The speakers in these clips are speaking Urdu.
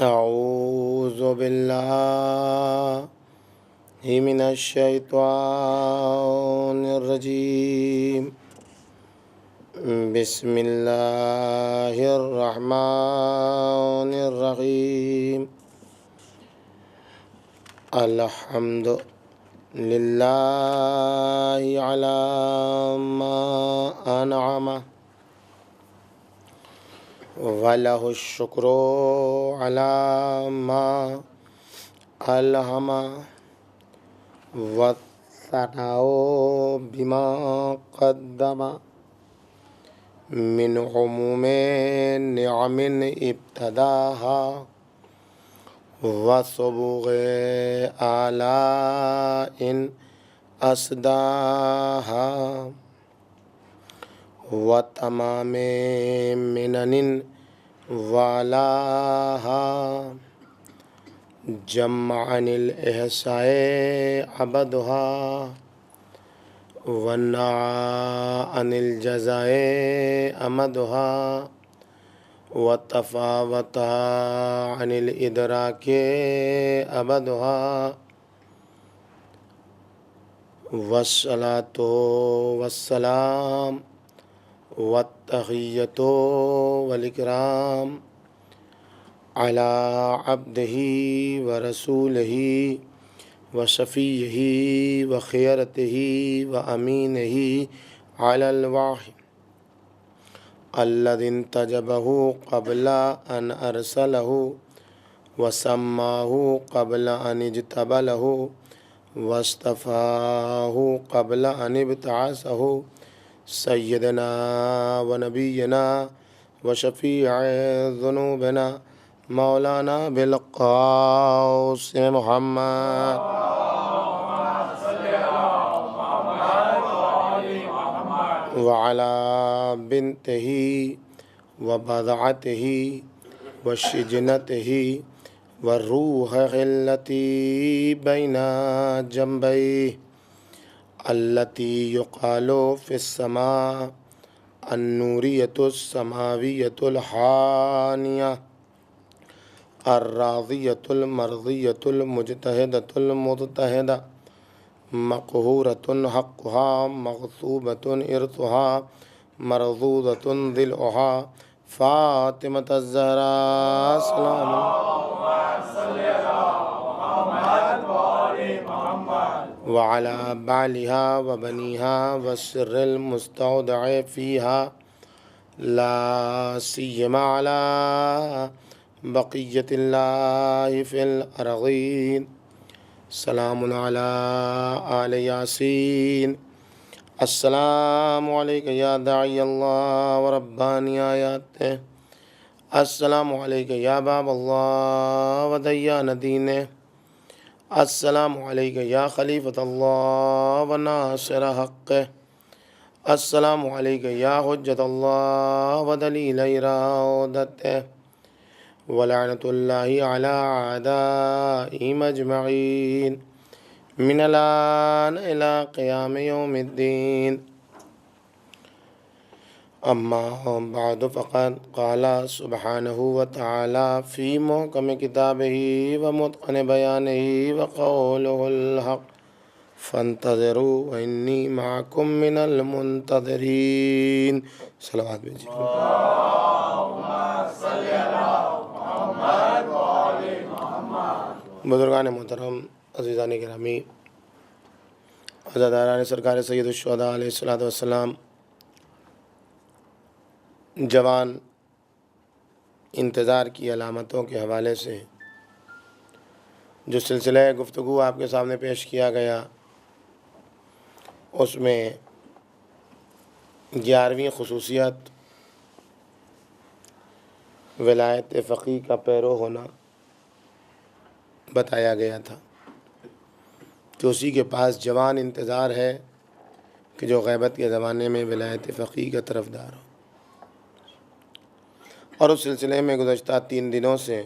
أعوذ بالله من الشيطان الرجيم. بسم الله الرحمن الرحيم. الحمد لله على ما أنعم وله الشكر على ما ألهم والثناء بما قدم من عموم نعم ابتداها وسبوغ آلاء أسداها وتمام منن والاها جمعا الإحساء عبدها ونعى عن الجزاء أمدها وتفاوتها عن الإدراك أبدها والصلاة والسلام والتحية والإكرام على عبده ورسوله وشفيه وخيرته وأمينه على الوحي الذي انتجبه قبل أن أرسله وسماه قبل أن اجتبله واصطفاه قبل أن ابتعثه سيدنا ونبينا وشفيع ذنوبنا مولانا بالقاسم محمد وعلى بنته وبضعته وشجنته والروح التي بين جنبيه التي يقال في السماء النورية السماوية الحانية الراضية المرضية المجتهدة المضطهدة مقهورة حقها مغصوبة إرثها مرضوضة ضلعها فاطمة الزهراء سلام وعلى بعلها وبنيها والسر المستودع فيها لا سيما على بقية الله في الأرضين سلام على آل ياسين. السلام علیکم یا داعی اللہ و ربانی آیات. السلام علیکم یا باب اللہ و دیان دین. السلام علیکم یا خلیفۃ اللہ و ناصر حق. السلام علیکم یا حجت اللہ و دلیل ارادت. ولعنۃ اللہ علی اعدائہم اجمعین من الآن إلى قيام يوم الدين. أما بعد فقد قال سبحانه وتعالى في محكم كتابه ومتقن بيانه وقوله الحق فانتظروا وإني معكم من المنتظرين. صلوات بھیجیے. بزرگان محترم، عزیزان گرامی، عزاداران سرکار سید الشہداء علیہ الصلوۃ والسلام، جوان انتظار کی علامتوں کے حوالے سے جو سلسلہ گفتگو آپ کے سامنے پیش کیا گیا، اس میں 11ویں خصوصیت ولایت فقیہ کا پیرو ہونا بتایا گیا تھا کہ اسی کے پاس جوان انتظار ہے کہ جو غیبت کے زمانے میں ولایت فقیہ کا طرفدار ہو. اور اس سلسلے میں گزشتہ 3 دنوں سے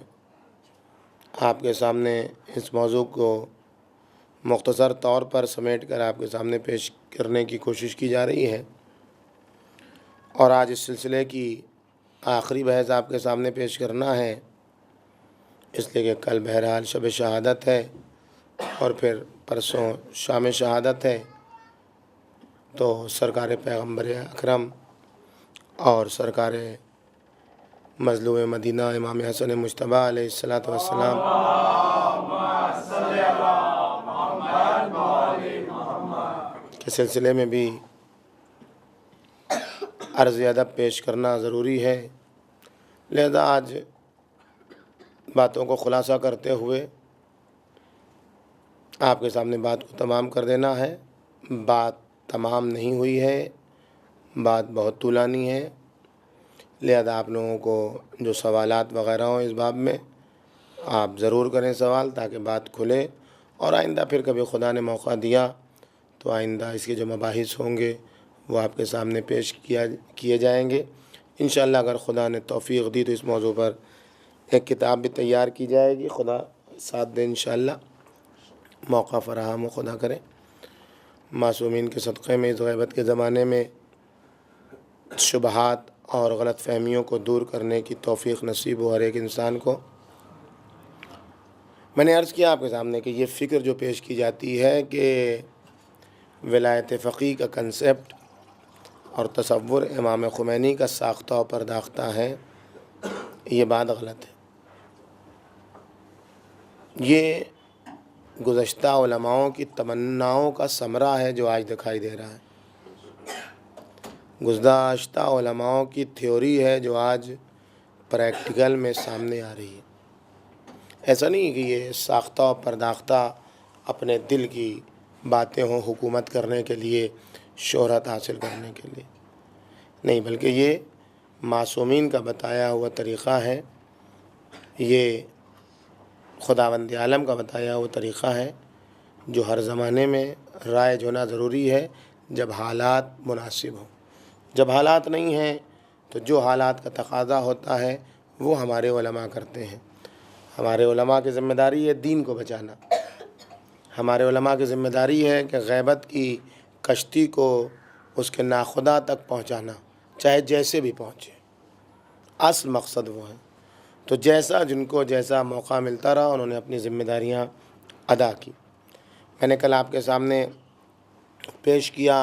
آپ کے سامنے اس موضوع کو مختصر طور پر سمیٹ کر آپ کے سامنے پیش کرنے کی کوشش کی جا رہی ہے. اور آج اس سلسلے کی آخری بحث آپ کے سامنے پیش کرنا ہے، اس لیے کہ کل بہرحال شب شہادت ہے اور پھر پرسوں شام شہادت ہے، تو سرکار پیغمبر اکرم اور سرکار مظلوم مدینہ امام حسن مجتبیٰ علیہ الصلاۃ والسلام کے سلسلے میں بھی عرض ادب پیش کرنا ضروری ہے۔ لہذا آج باتوں کو خلاصہ کرتے ہوئے آپ کے سامنے بات کو تمام کر دینا ہے۔ بات تمام نہیں ہوئی ہے، بات بہت طولانی ہے، لہذا آپ لوگوں کو جو سوالات وغیرہ ہوں اس باب میں آپ ضرور کریں سوال، تاکہ بات کھلے، اور آئندہ پھر کبھی خدا نے موقع دیا تو آئندہ اس کے جو مباحث ہوں گے وہ آپ کے سامنے پیش کیے جائیں گے انشاءاللہ۔ اگر خدا نے توفیق دی تو اس موضوع پر ایک کتاب بھی تیار کی جائے گی، خدا ساتھ دے انشاءاللہ، موقع فراہم و خدا کرے۔ معصومین کے صدقے میں اس غیبت کے زمانے میں شبہات اور غلط فہمیوں کو دور کرنے کی توفیق نصیب ہو ہر ایک انسان کو۔ میں نے عرض کیا آپ کے سامنے کہ یہ فکر جو پیش کی جاتی ہے کہ ولایت فقیہ کا کنسیپٹ اور تصور امام خمینی کا ساختہ و پرداختہ ہے، یہ بات غلط ہے۔ یہ گزشتہ علماؤں کی تمناؤں کا ثمرہ ہے جو آج دکھائی دے رہا ہے، گزشتہ علماؤں کی تھیوری ہے جو آج پریکٹیکل میں سامنے آ رہی ہے۔ ایسا نہیں کہ یہ ساختہ و پرداختہ اپنے دل کی باتیں ہوں حکومت کرنے کے لیے، شہرت حاصل کرنے کے لیے، نہیں، بلکہ یہ معصومین کا بتایا ہوا طریقہ ہے، یہ خداوند عالم کا بتایا ہوا طریقہ ہے جو ہر زمانے میں رائج ہونا ضروری ہے جب حالات مناسب ہوں۔ جب حالات نہیں ہیں تو جو حالات کا تقاضا ہوتا ہے وہ ہمارے علماء کرتے ہیں۔ ہمارے علماء کی ذمہ داری ہے دین کو بچانا، ہمارے علماء کی ذمہ داری ہے کہ غیبت کی کشتی کو اس کے ناخدا تک پہنچانا، چاہے جیسے بھی پہنچے، اصل مقصد وہ ہے۔ تو جیسا جن کو جیسا موقع ملتا رہا انہوں نے اپنی ذمہ داریاں ادا کی۔ میں نے کل آپ کے سامنے پیش کیا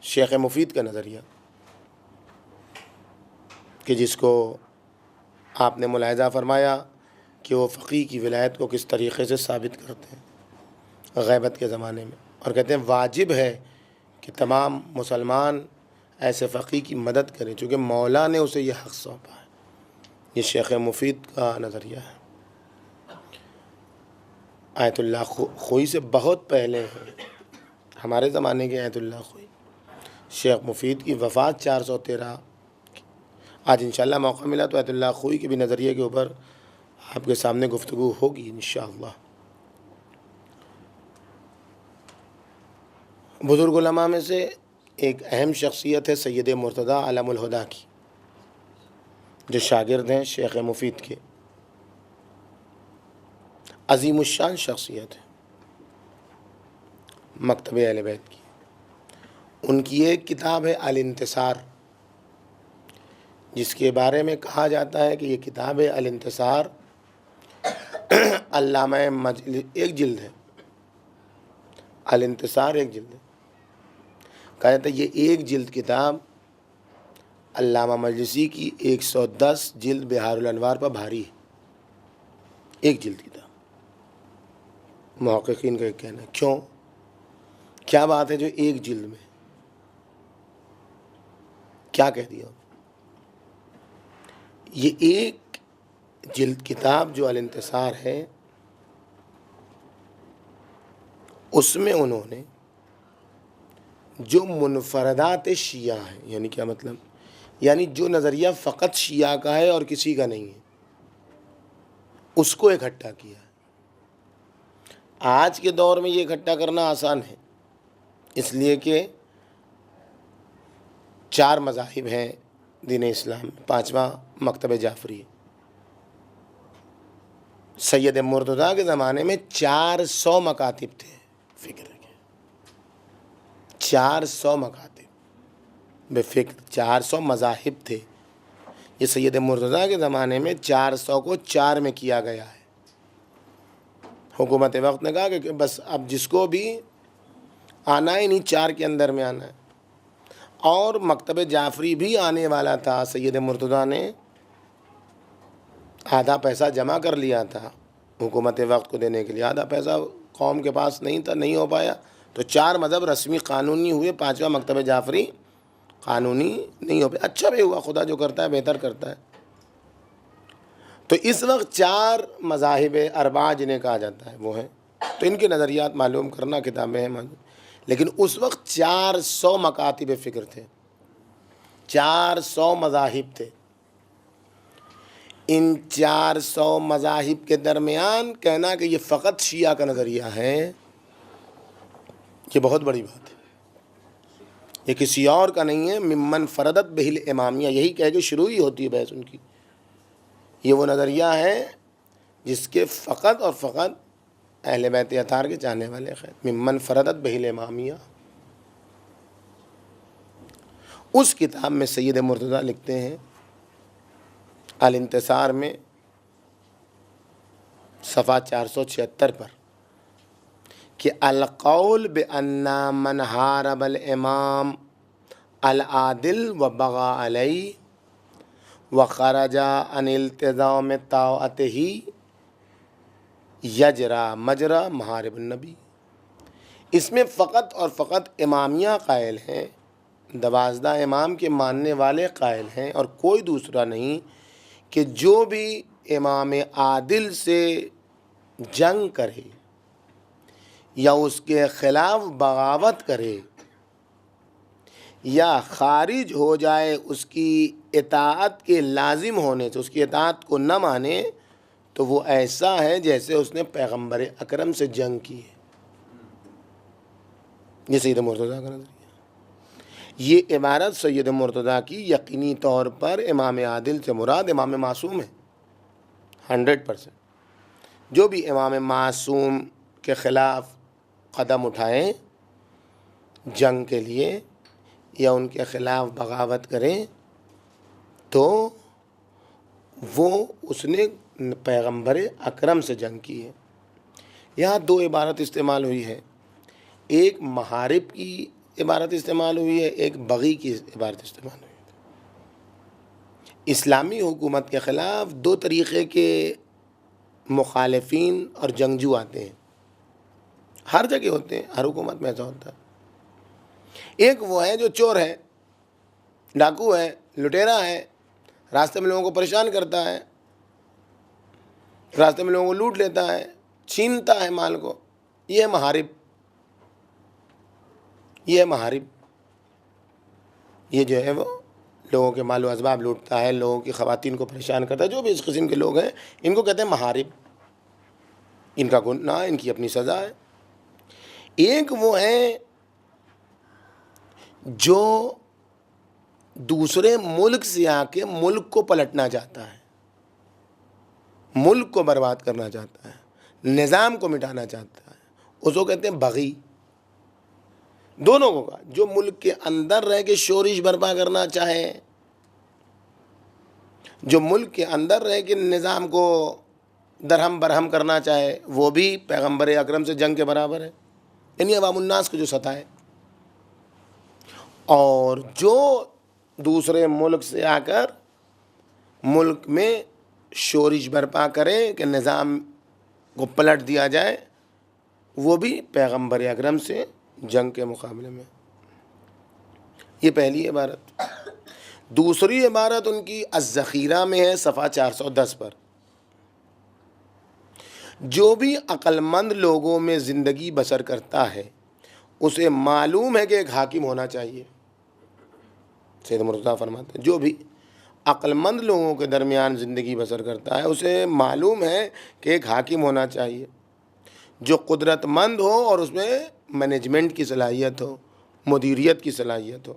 شیخ مفید کا نظریہ، کہ جس کو آپ نے ملاحظہ فرمایا کہ وہ فقیہ کی ولایت کو کس طریقے سے ثابت کرتے ہیں غیبت کے زمانے میں، اور کہتے ہیں واجب ہے کہ تمام مسلمان ایسے فقیہ کی مدد کریں چونکہ مولا نے اسے یہ حق سونپا ہے۔ یہ شیخ مفید کا نظریہ ہے، آیت اللہ خوئی سے بہت پہلے ہے، ہمارے زمانے کے آیت اللہ خوئی۔ شیخ مفید کی وفات 413۔ آج انشاءاللہ موقع ملا تو آیت اللہ خوئی کے بھی نظریے کے اوپر آپ کے سامنے گفتگو ہوگی انشاءاللہ۔ بزرگ علماء میں سے ایک اہم شخصیت ہے سید مرتضیٰ علم الہدیٰ کی، جو شاگرد ہیں شیخ مفید کے، عظیم الشان شخصیت ہے مکتب اہل بیت کی۔ ان کی ایک کتاب ہے الانتصار، جس کے بارے میں کہا جاتا ہے کہ یہ کتاب الانتصار علامہ ایک جلد ہے، الانتصار ایک جلد ہے، کہا جاتا ہے یہ ایک جلد کتاب علامہ مجلسی کی 110 جلد بہار الانوار پر بھاری ہے، ایک جلد کتاب۔ محققین کا ایک کہنا ہے، کیوں، کیا بات ہے جو ایک جلد میں، کیا کہہ دیا؟ یہ ایک جلد کتاب جو الانتصار ہے اس میں انہوں نے جو منفردات شیعہ ہیں، یعنی کیا مطلب، یعنی جو نظریہ فقط شیعہ کا ہے اور کسی کا نہیں ہے، اس کو اکٹھا کیا ہے۔ آج کے دور میں یہ اکٹھا کرنا آسان ہے، اس لیے کہ 4 مذاہب ہیں دین اسلام، 5واں مکتب جعفری ہے۔ سید مرتضیٰ کے زمانے میں 400 مکاتب تھے، فکر رکھیں، 400 مکاتب بے فکر، 400 مذاہب تھے، یہ سید مرتضیٰ کے زمانے میں 400 کو 4 میں کیا گیا ہے۔ حکومت وقت نے کہا کہ بس اب جس کو بھی آنا ہے نہیں 4 کے اندر میں آنا ہے، اور مکتب جعفری بھی آنے والا تھا۔ سید مرتضیٰ نے آدھا پیسہ جمع کر لیا تھا حکومت وقت کو دینے کے لیے، آدھا پیسہ قوم کے پاس نہیں تھا، نہیں ہو پایا، تو 4 مذہب رسمی قانونی ہوئے، 5واں مکتب جعفری قانونی نہیں ہو پایا۔ اچھا بھی ہوا، خدا جو کرتا ہے بہتر کرتا ہے۔ تو اس وقت 4 مذاہب اربعہ جنہیں کہا جاتا ہے وہ ہیں، تو ان کے نظریات معلوم کرنا، کتابیں ہیں، لیکن اس وقت 400 مکاتب فکر تھے، 400 مذاہب تھے۔ ان 400 مذاہب کے درمیان کہنا کہ یہ فقط شیعہ کا نظریہ ہے، یہ بہت بڑی بات ہے، یہ کسی اور کا نہیں ہے۔ ممن فردت بہل امامیہ، یہی کہہ کے شروع ہی ہوتی ہے بحث ان کی۔ یہ وہ نظریہ ہے جس کے فقط اور فقط اہل بیت اطہار کے چاہنے والے ہیں۔ ممن فردت بہل امامیہ، اس کتاب میں سید مرتضیٰ لکھتے ہیں الانتصار میں صفحہ 476 پر کہ القول بأن من حارب الامام العادل وبغى علیہ وخرج عن التزام طاعته یجرا مجرا محارب النبی، اس میں فقط اور فقط امامیہ قائل ہیں، 12 امام کے ماننے والے قائل ہیں، اور کوئی دوسرا نہیں کہ جو بھی امام عادل سے جنگ کرے یا اس کے خلاف بغاوت کرے یا خارج ہو جائے اس کی اطاعت کے لازم ہونے سے، اس کی اطاعت کو نہ مانے، تو وہ ایسا ہے جیسے اس نے پیغمبر اکرم سے جنگ کی ہے۔ یہ سید مرتضیٰ کا نظریہ، یہ عبارت سید مرتضیٰ کی یقینی طور پر امام عادل سے مراد امام معصوم ہے، 100%۔ جو بھی امام معصوم کے خلاف قدم اٹھائیں جنگ کے لیے یا ان کے خلاف بغاوت کریں تو وہ اس نے پیغمبر اکرم سے جنگ کی ہے۔ یہاں 2 عبارت استعمال ہوئی ہے، ایک محارب کی عبارت استعمال ہوئی ہے، ایک بغی کی عبارت استعمال ہوئی ہے۔ اسلامی حکومت کے خلاف 2 طریقے کے مخالفین اور جنگجو آتے ہیں، ہر جگہ ہوتے ہیں، ہر حکومت میں ایسا ہوتا ہے۔ ایک وہ ہے جو چور ہے، ڈاکو ہے، لٹیرا ہے، راستے میں لوگوں کو پریشان کرتا ہے، راستے میں لوگوں کو لوٹ لیتا ہے، چھینتا ہے مال کو، یہ ہے محارب، یہ ہے محارب۔ یہ جو ہے وہ لوگوں کے مال و اسباب لوٹتا ہے، لوگوں کی خواتین کو پریشان کرتا ہے، جو بھی اس قسم کے لوگ ہیں ان کو کہتے ہیں محارب، ان کا گناہ، ان کی اپنی سزا ہے۔ ایک وہ ہے جو دوسرے ملک سے آ کے ملک کو پلٹنا چاہتا ہے، ملک کو برباد کرنا چاہتا ہے، نظام کو مٹانا چاہتا ہے، اس کو کہتے ہیں بغی۔ دونوں کو کہا، جو ملک کے اندر رہ کے شورش برپا کرنا چاہے، جو ملک کے اندر رہ کے نظام کو درہم برہم کرنا چاہے، وہ بھی پیغمبر اکرم سے جنگ کے برابر ہے، یعنی عوام الناس کو جو ستائے۔ اور جو دوسرے ملک سے آ کر ملک میں شورش برپا کرے کہ نظام کو پلٹ دیا جائے، وہ بھی پیغمبر اکرم سے جنگ کے مقابلے میں۔ یہ پہلی عبارت۔ دوسری عبارت ان کی الذخیرہ میں ہے صفحہ 410 پر، جو بھی عقل مند لوگوں میں زندگی بسر کرتا ہے اسے معلوم ہے کہ ایک حاکم ہونا چاہیے۔ سید مرتضیٰ فرماتے ہیں جو بھی عقل مند لوگوں کے درمیان زندگی بسر کرتا ہے اسے معلوم ہے کہ ایک حاکم ہونا چاہیے جو قدرت مند ہو اور اس میں مینجمنٹ کی صلاحیت ہو، مدیریت کی صلاحیت ہو۔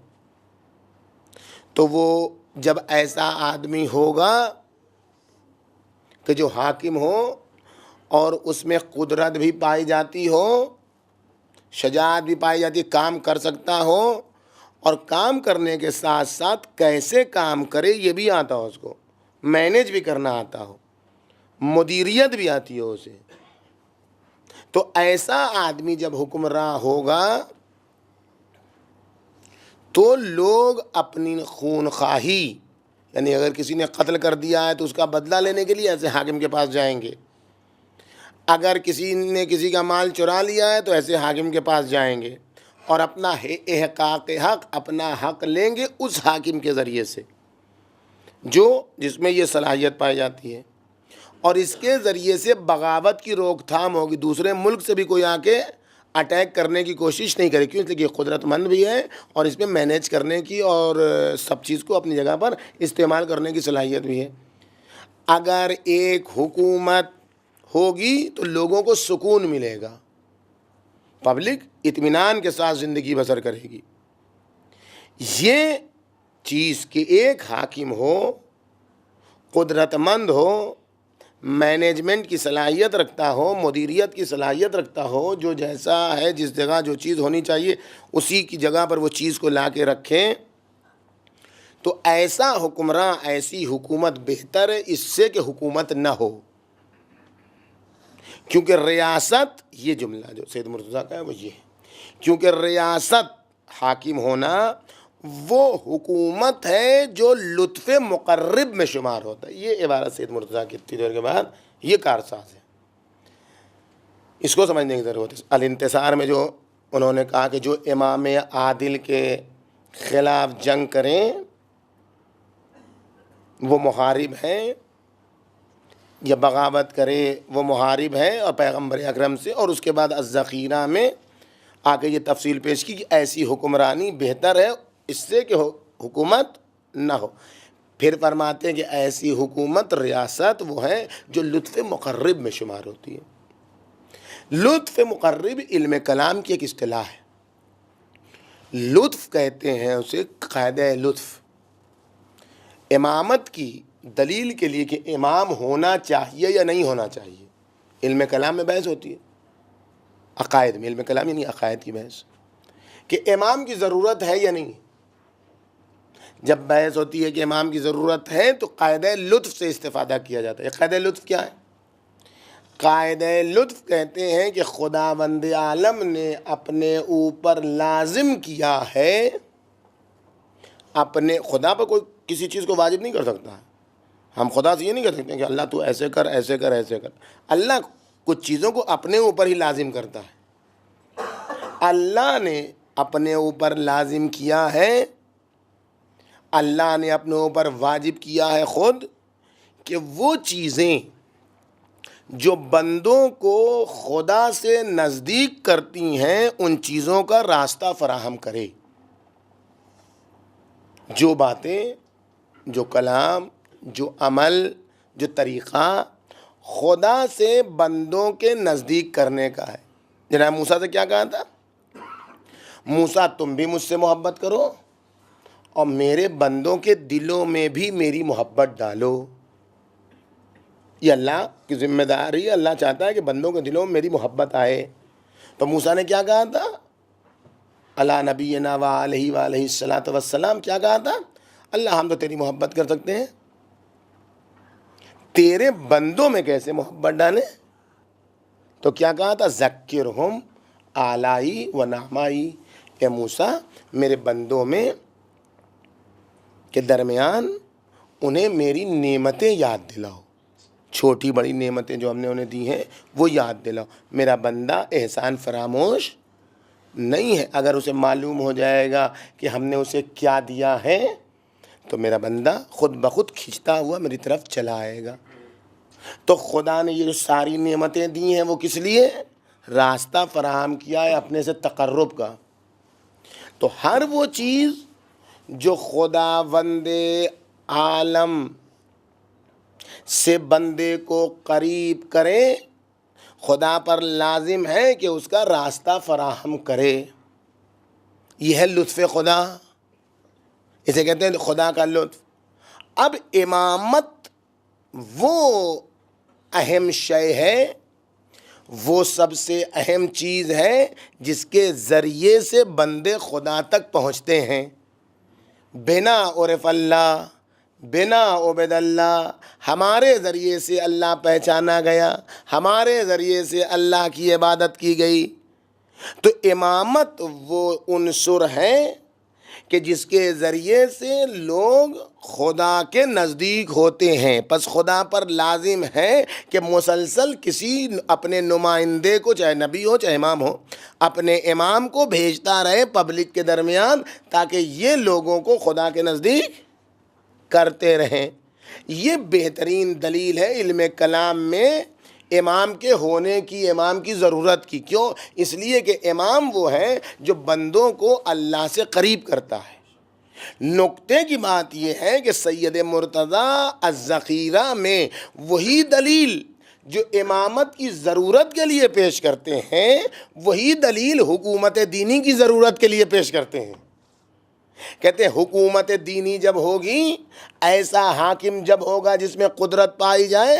تو وہ جب ایسا آدمی ہوگا کہ جو حاکم ہو اور اس میں قدرت بھی پائی جاتی ہو، شجاعت بھی پائی جاتی، کام کر سکتا ہو اور کام کرنے کے ساتھ ساتھ کیسے کام کرے یہ بھی آتا ہو، اس کو مینیج بھی کرنا آتا ہو، مدیریت بھی آتی ہو اسے، تو ایسا آدمی جب حکمراں ہوگا تو لوگ اپنی خونخواہی، یعنی اگر کسی نے قتل کر دیا ہے تو اس کا بدلہ لینے کے لیے ایسے حاکم کے پاس جائیں گے، اگر کسی نے کسی کا مال چرا لیا ہے تو ایسے حاکم کے پاس جائیں گے اور اپنا احقاق حق، اپنا حق لیں گے اس حاکم کے ذریعے سے جس میں یہ صلاحیت پائی جاتی ہے، اور اس کے ذریعے سے بغاوت کی روک تھام ہوگی، دوسرے ملک سے بھی کوئی آ کے اٹیک کرنے کی کوشش نہیں کرے، کیوں؟ اس لیے کہ قدرت مند بھی ہے اور اس میں مینیج کرنے کی اور سب چیز کو اپنی جگہ پر استعمال کرنے کی صلاحیت بھی ہے۔ اگر ایک حکومت ہوگی تو لوگوں کو سکون ملے گا، پبلک اطمینان کے ساتھ زندگی بسر کرے گی۔ یہ چیز کہ ایک حاکم ہو، قدرت مند ہو، مینجمنٹ کی صلاحیت رکھتا ہو، مدیریت کی صلاحیت رکھتا ہو، جو جیسا ہے جس جگہ جو چیز ہونی چاہیے اسی کی جگہ پر وہ چیز کو لا کے رکھیں، تو ایسا حکمراں، ایسی حکومت بہتر ہے اس سے کہ حکومت نہ ہو۔ کیونکہ ریاست، یہ جملہ جو سید مرتضیٰ کا ہے وہ یہ ہے، کیونکہ ریاست، حاکم ہونا وہ حکومت ہے جو لطف مقرب میں شمار ہوتا ہے۔ یہ عبارت سید مرتضیٰ کی اتنی دیر کے بعد یہ کارساز ہے، اس کو سمجھنے کی ضرورت ہے۔ الانتصار میں جو انہوں نے کہا کہ جو امام عادل کے خلاف جنگ کریں وہ محارب ہیں، یا بغاوت کرے وہ محارب ہے، اور پیغمبر اکرم سے، اور اس کے بعد الذخیرہ میں آ کے یہ تفصیل پیش کی کہ ایسی حکمرانی بہتر ہے اس سے کہ حکومت نہ ہو۔ پھر فرماتے ہیں کہ ایسی حکومت، ریاست وہ ہے جو لطف مقرب میں شمار ہوتی ہے۔ لطف مقرب علم کلام کی ایک اصطلاح ہے، لطف کہتے ہیں اسے، قاعدہ لطف۔ امامت کی دلیل کے لیے کہ امام ہونا چاہیے یا نہیں ہونا چاہیے، علم کلام میں بحث ہوتی ہے، عقائد میں، علم کلام یعنی عقائد کی بحث، کہ امام کی ضرورت ہے یا نہیں۔ جب بحث ہوتی ہے کہ امام کی ضرورت ہے تو قاعدہ لطف سے استفادہ کیا جاتا ہے۔ قاعدہ لطف کیا ہے؟ قاعدہ لطف کہتے ہیں کہ خداوند عالم نے اپنے اوپر لازم کیا ہے، اپنے خدا پر کوئی کسی چیز کو واجب نہیں کر سکتا ہے۔ ہم خدا سے یہ نہیں کر سکتے کہ اللہ تو ایسے کر، ایسے کر، ایسے کر۔ اللہ کچھ چیزوں کو اپنے اوپر ہی لازم کرتا ہے۔ اللہ نے اپنے اوپر لازم کیا ہے، اللہ نے اپنے اوپر واجب کیا ہے خود، کہ وہ چیزیں جو بندوں کو خدا سے نزدیک کرتی ہیں ان چیزوں کا راستہ فراہم کرے۔ جو باتیں، جو کلام، جو عمل، جو طریقہ خدا سے بندوں کے نزدیک کرنے کا ہے۔ جناب موسیٰ سے کیا کہا تھا؟ موسیٰ تم بھی مجھ سے محبت کرو اور میرے بندوں کے دلوں میں بھی میری محبت ڈالو۔ یہ اللہ کی ذمہ داری ہے، اللہ چاہتا ہے کہ بندوں کے دلوں میں میری محبت آئے۔ تو موسیٰ نے کیا کہا تھا؟ علی نبینا وعلیہ وآلہ الصلاۃ والسلام کیا کہا تھا؟ اللہ ہم تو تیری محبت کر سکتے ہیں، تیرے بندوں میں کیسے محبت ڈالیں؟ تو کیا کہا تھا؟ ذکرہم آلائی و نعمائی، اے موسیٰ میرے بندوں میں کے درمیان انہیں میری نعمتیں یاد دلاؤ، چھوٹی بڑی نعمتیں جو ہم نے انہیں دی ہیں وہ یاد دلاؤ۔ میرا بندہ احسان فراموش نہیں ہے، اگر اسے معلوم ہو جائے گا کہ ہم نے اسے کیا دیا ہے تو میرا بندہ خود بخود کھنچتا ہوا میری طرف چلا آئے گا۔ تو خدا نے یہ جو ساری نعمتیں دی ہیں وہ کس لیے؟ راستہ فراہم کیا ہے اپنے سے تقرب کا۔ تو ہر وہ چیز جو خداوند عالم سے بندے کو قریب کرے، خدا پر لازم ہے کہ اس کا راستہ فراہم کرے۔ یہ ہے لطف خدا، اسے کہتے ہیں خدا کا لطف۔ اب امامت وہ اہم شے ہے، وہ سب سے اہم چیز ہے جس کے ذریعے سے بندے خدا تک پہنچتے ہیں۔ بنا عرف اللہ، بنا عبد اللہ، ہمارے ذریعے سے اللہ پہچانا گیا، ہمارے ذریعے سے اللہ کی عبادت کی گئی۔ تو امامت وہ عنصر ہے کہ جس کے ذریعے سے لوگ خدا کے نزدیک ہوتے ہیں۔ پس خدا پر لازم ہے کہ مسلسل کسی اپنے نمائندے کو، چاہے نبی ہو چاہے امام ہو، اپنے امام کو بھیجتا رہے پبلک کے درمیان، تاکہ یہ لوگوں کو خدا کے نزدیک کرتے رہیں۔ یہ بہترین دلیل ہے علم کلام میں امام کے ہونے کی، امام کی ضرورت کی۔ کیوں؟ اس لیے کہ امام وہ ہے جو بندوں کو اللہ سے قریب کرتا ہے۔ نقطے کی بات یہ ہے کہ سید مرتضیٰ الذخیرہ میں وہی دلیل جو امامت کی ضرورت کے لیے پیش کرتے ہیں، وہی دلیل حکومت دینی کی ضرورت کے لیے پیش کرتے ہیں۔ کہتے ہیں حکومت دینی جب ہوگی، ایسا حاکم جب ہوگا جس میں قدرت پائی جائے،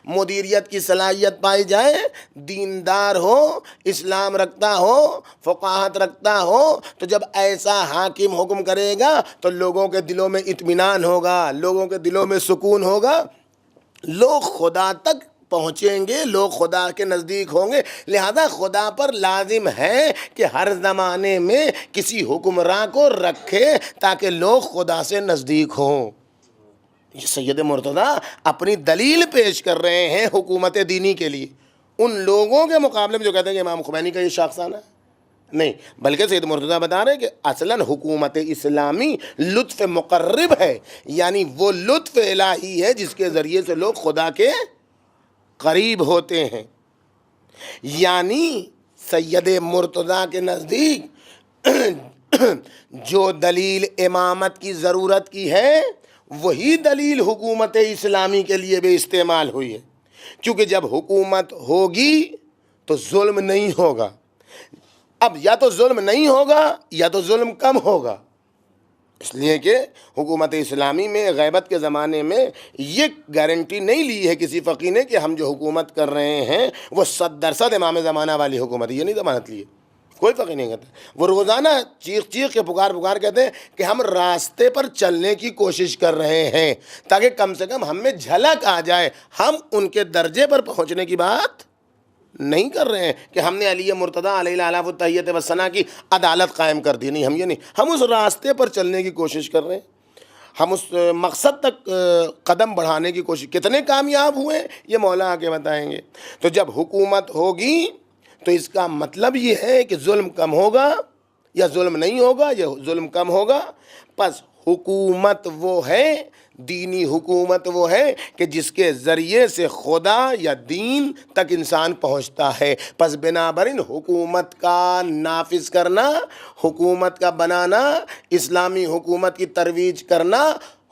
مدیریت کی صلاحیت پائی جائے، دیندار ہو، اسلام رکھتا ہو، فقاہت رکھتا ہو، تو جب ایسا حاکم حکم کرے گا تو لوگوں کے دلوں میں اطمینان ہوگا، لوگوں کے دلوں میں سکون ہوگا، لوگ خدا تک پہنچیں گے، لوگ خدا کے نزدیک ہوں گے۔ لہذا خدا پر لازم ہے کہ ہر زمانے میں کسی حکمراں کو رکھے تاکہ لوگ خدا سے نزدیک ہوں۔ یہ سید مرتضیٰ اپنی دلیل پیش کر رہے ہیں حکومت دینی کے لیے، ان لوگوں کے مقابلے میں جو کہتے ہیں کہ امام خمینی کا یہ شاخسانہ ہے، نہیں، بلکہ سید مرتضیٰ بتا رہے ہیں کہ اصلاً حکومت اسلامی لطف مقرب ہے، یعنی وہ لطف الہی ہے جس کے ذریعے سے لوگ خدا کے قریب ہوتے ہیں۔ یعنی سید مرتضیٰ کے نزدیک جو دلیل امامت کی ضرورت کی ہے، وہی دلیل حکومت اسلامی کے لیے بھی استعمال ہوئی ہے، کیونکہ جب حکومت ہوگی تو ظلم نہیں ہوگا۔ اب یا تو ظلم نہیں ہوگا یا تو ظلم کم ہوگا، اس لیے کہ حکومت اسلامی میں غیبت کے زمانے میں یہ گارنٹی نہیں لی ہے کسی فقی نے کہ ہم جو حکومت کر رہے ہیں وہ 100% امام زمانہ والی حکومت ہے، یہ نہیں ضمانت لی ہے، کوئی فقی نہیں کہتا۔ وہ روزانہ چیخ چیخ کے پکار کہتے ہیں کہ ہم راستے پر چلنے کی کوشش کر رہے ہیں تاکہ کم سے کم ہم میں جھلک آ جائے، ہم ان کے درجے پر پہنچنے کی بات نہیں کر رہے ہیں کہ ہم نے علی مرتضیٰ علیہ الآلاف التحیت والثناء کی عدالت قائم کر دی، نہیں، ہم یہ نہیں، ہم اس راستے پر چلنے کی کوشش کر رہے ہیں، ہم اس مقصد تک قدم بڑھانے کی کوشش۔ کتنے کامیاب ہوئے یہ مولا آ کے بتائیں گے۔ تو جب حکومت ہوگی تو اس کا مطلب یہ ہے کہ ظلم کم ہوگا یا ظلم نہیں ہوگا، یا ظلم کم ہوگا۔ پس حکومت وہ ہے، دینی حکومت وہ ہے کہ جس کے ذریعے سے خدا یا دین تک انسان پہنچتا ہے۔ پس بنابراً حکومت کا نافذ کرنا، حکومت کا بنانا، اسلامی حکومت کی ترویج کرنا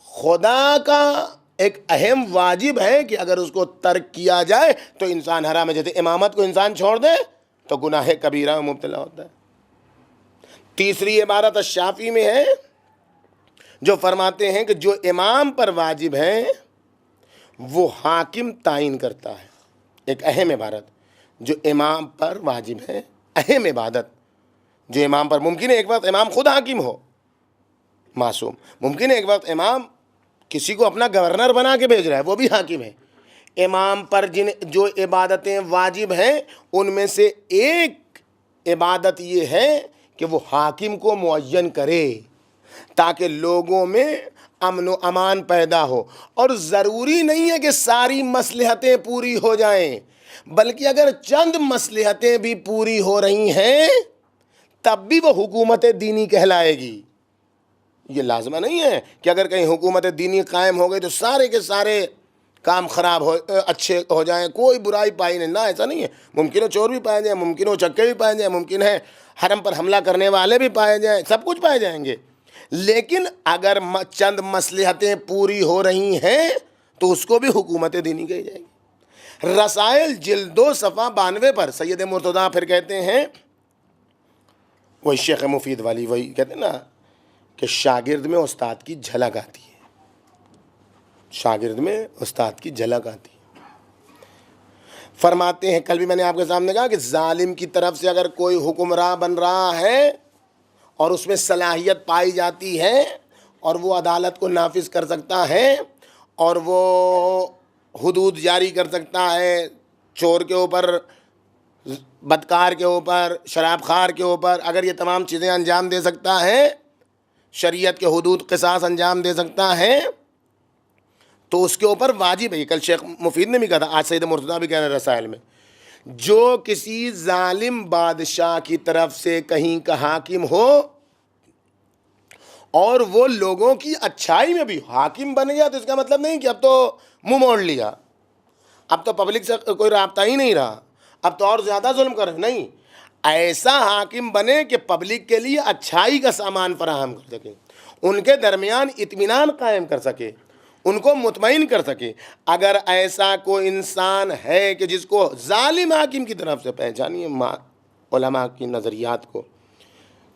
خدا کا ایک اہم واجب ہے کہ اگر اس کو ترک کیا جائے تو انسان حرام ہے۔ جیسے امامت کو انسان چھوڑ دے تو گناہ کبیرہ میں مبتلا ہوتا ہے۔ تیسری عبارت الشافعی میں ہے جو فرماتے ہیں کہ جو امام پر واجب ہے وہ حاکم تعین کرتا ہے۔ ایک اہم عبارت، جو امام پر واجب ہے، اہم عبادت جو امام پر، ممکن ہے ایک وقت امام خود حاکم ہو، معصوم، ممکن ہے ایک وقت امام کسی کو اپنا گورنر بنا کے بھیج رہا ہے، وہ بھی حاکم ہے۔ امام پر جو عبادتیں واجب ہیں ان میں سے ایک عبادت یہ ہے کہ وہ حاکم کو معین کرے تاکہ لوگوں میں امن و امان پیدا ہو۔ اور ضروری نہیں ہے کہ ساری مصلحتیں پوری ہو جائیں، بلکہ اگر چند مصلحتیں بھی پوری ہو رہی ہیں تب بھی وہ حکومت دینی کہلائے گی۔ یہ لازمہ نہیں ہے کہ اگر کہیں حکومت دینی قائم ہو گئی تو سارے کے سارے کام خراب اچھے ہو جائیں، کوئی برائی پائی نہیں، نہ، ایسا نہیں ہے۔ ممکن ہے چور بھی پائے جائیں، ممکن ہے چکے بھی پائے جائیں، ممکن ہے حرم پر حملہ کرنے والے بھی پائے جائیں، سب کچھ پائے جائیں گے، لیکن اگر چند مصلحتیں پوری ہو رہی ہیں تو اس کو بھی حکومت دینی کہی جائے گی۔ رسائل جلد 2 صفحہ 92 پر سید مرتضیٰ پھر کہتے ہیں، وہی شیخ مفید والی، وہی کہتے ہیں نا کہ شاگرد میں استاد کی جھلک آتی ہے، شاگرد میں استاد کی جھلک آتی ہے۔ فرماتے ہیں، کل بھی میں نے آپ کے سامنے کہا کہ ظالم کی طرف سے اگر کوئی حکمراں بن رہا ہے اور اس میں صلاحیت پائی جاتی ہے اور وہ عدالت کو نافذ کر سکتا ہے اور وہ حدود جاری کر سکتا ہے چور کے اوپر، بدکار کے اوپر، شراب خار کے اوپر، اگر یہ تمام چیزیں انجام دے سکتا ہے، شریعت کے حدود قصاص انجام دے سکتا ہے، تو اس کے اوپر واجب ہے. کل شیخ مفید نے بھی کہا تھا، آج سید مرتضیٰ بھی کہہ رہے ہیں رسائل میں، جو کسی ظالم بادشاہ کی طرف سے کہیں کا حاکم ہو اور وہ لوگوں کی اچھائی میں بھی حاکم بن گیا، تو اس کا مطلب نہیں کہ اب تو منہ موڑ لیا، اب تو پبلک سے کوئی رابطہ ہی نہیں رہا، اب تو اور زیادہ ظلم کر رہے. نہیں، ایسا حاکم بنے کہ پبلک کے لیے اچھائی کا سامان فراہم کر سکے، ان کے درمیان اطمینان قائم کر سکے، ان کو مطمئن کر سکے. اگر ایسا کوئی انسان ہے کہ جس کو ظالم حاکم کی طرف سے، پہچانیے علماء کی نظریات کو،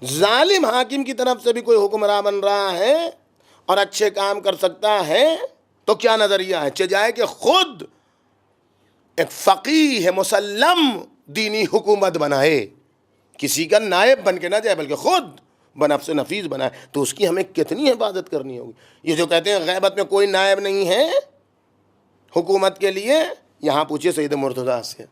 ظالم حاکم کی طرف سے بھی کوئی حکمراں بن رہا ہے اور اچھے کام کر سکتا ہے، تو کیا نظریہ ہے؟ چاہے کہ خود ایک فقیہ مسلم دینی حکومت بنائے، کسی کا نائب بن کے نہ جائے بلکہ خود بنفس نفیس بنائے، تو اس کی ہمیں کتنی حفاظت کرنی ہوگی. یہ جو کہتے ہیں غیبت میں کوئی نائب نہیں ہے حکومت کے لیے، یہاں پوچھئے سید مرتضیٰ سے.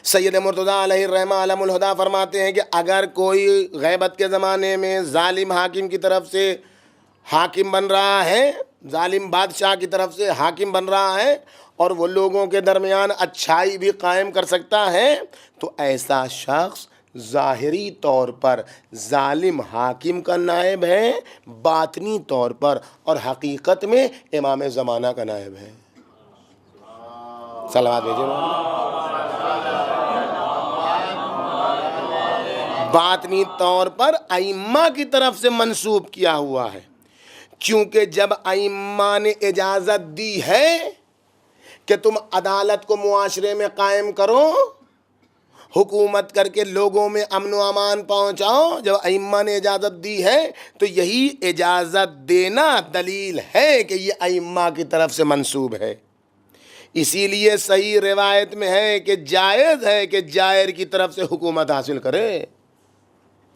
سید مرتضیٰ علیہ الرحمہ علم الہدیٰ فرماتے ہیں کہ اگر کوئی غیبت کے زمانے میں ظالم حاکم کی طرف سے حاکم بن رہا ہے، ظالم بادشاہ کی طرف سے حاکم بن رہا ہے اور وہ لوگوں کے درمیان اچھائی بھی قائم کر سکتا ہے، تو ایسا شخص ظاہری طور پر ظالم حاکم کا نائب ہے، باطنی طور پر اور حقیقت میں امام زمانہ کا نائب ہے. صلوات بھیجئے. باطنی طور پر ائمہ کی طرف سے منسوب کیا ہوا ہے، کیونکہ جب ائمہ نے اجازت دی ہے کہ تم عدالت کو معاشرے میں قائم کرو، حکومت کر کے لوگوں میں امن و امان پہنچاؤ، جب ائمہ نے اجازت دی ہے تو یہی اجازت دینا دلیل ہے کہ یہ ائمہ کی طرف سے منسوب ہے. اسی لیے صحیح روایت میں ہے کہ جائز ہے کہ جائر کی طرف سے حکومت حاصل کرے.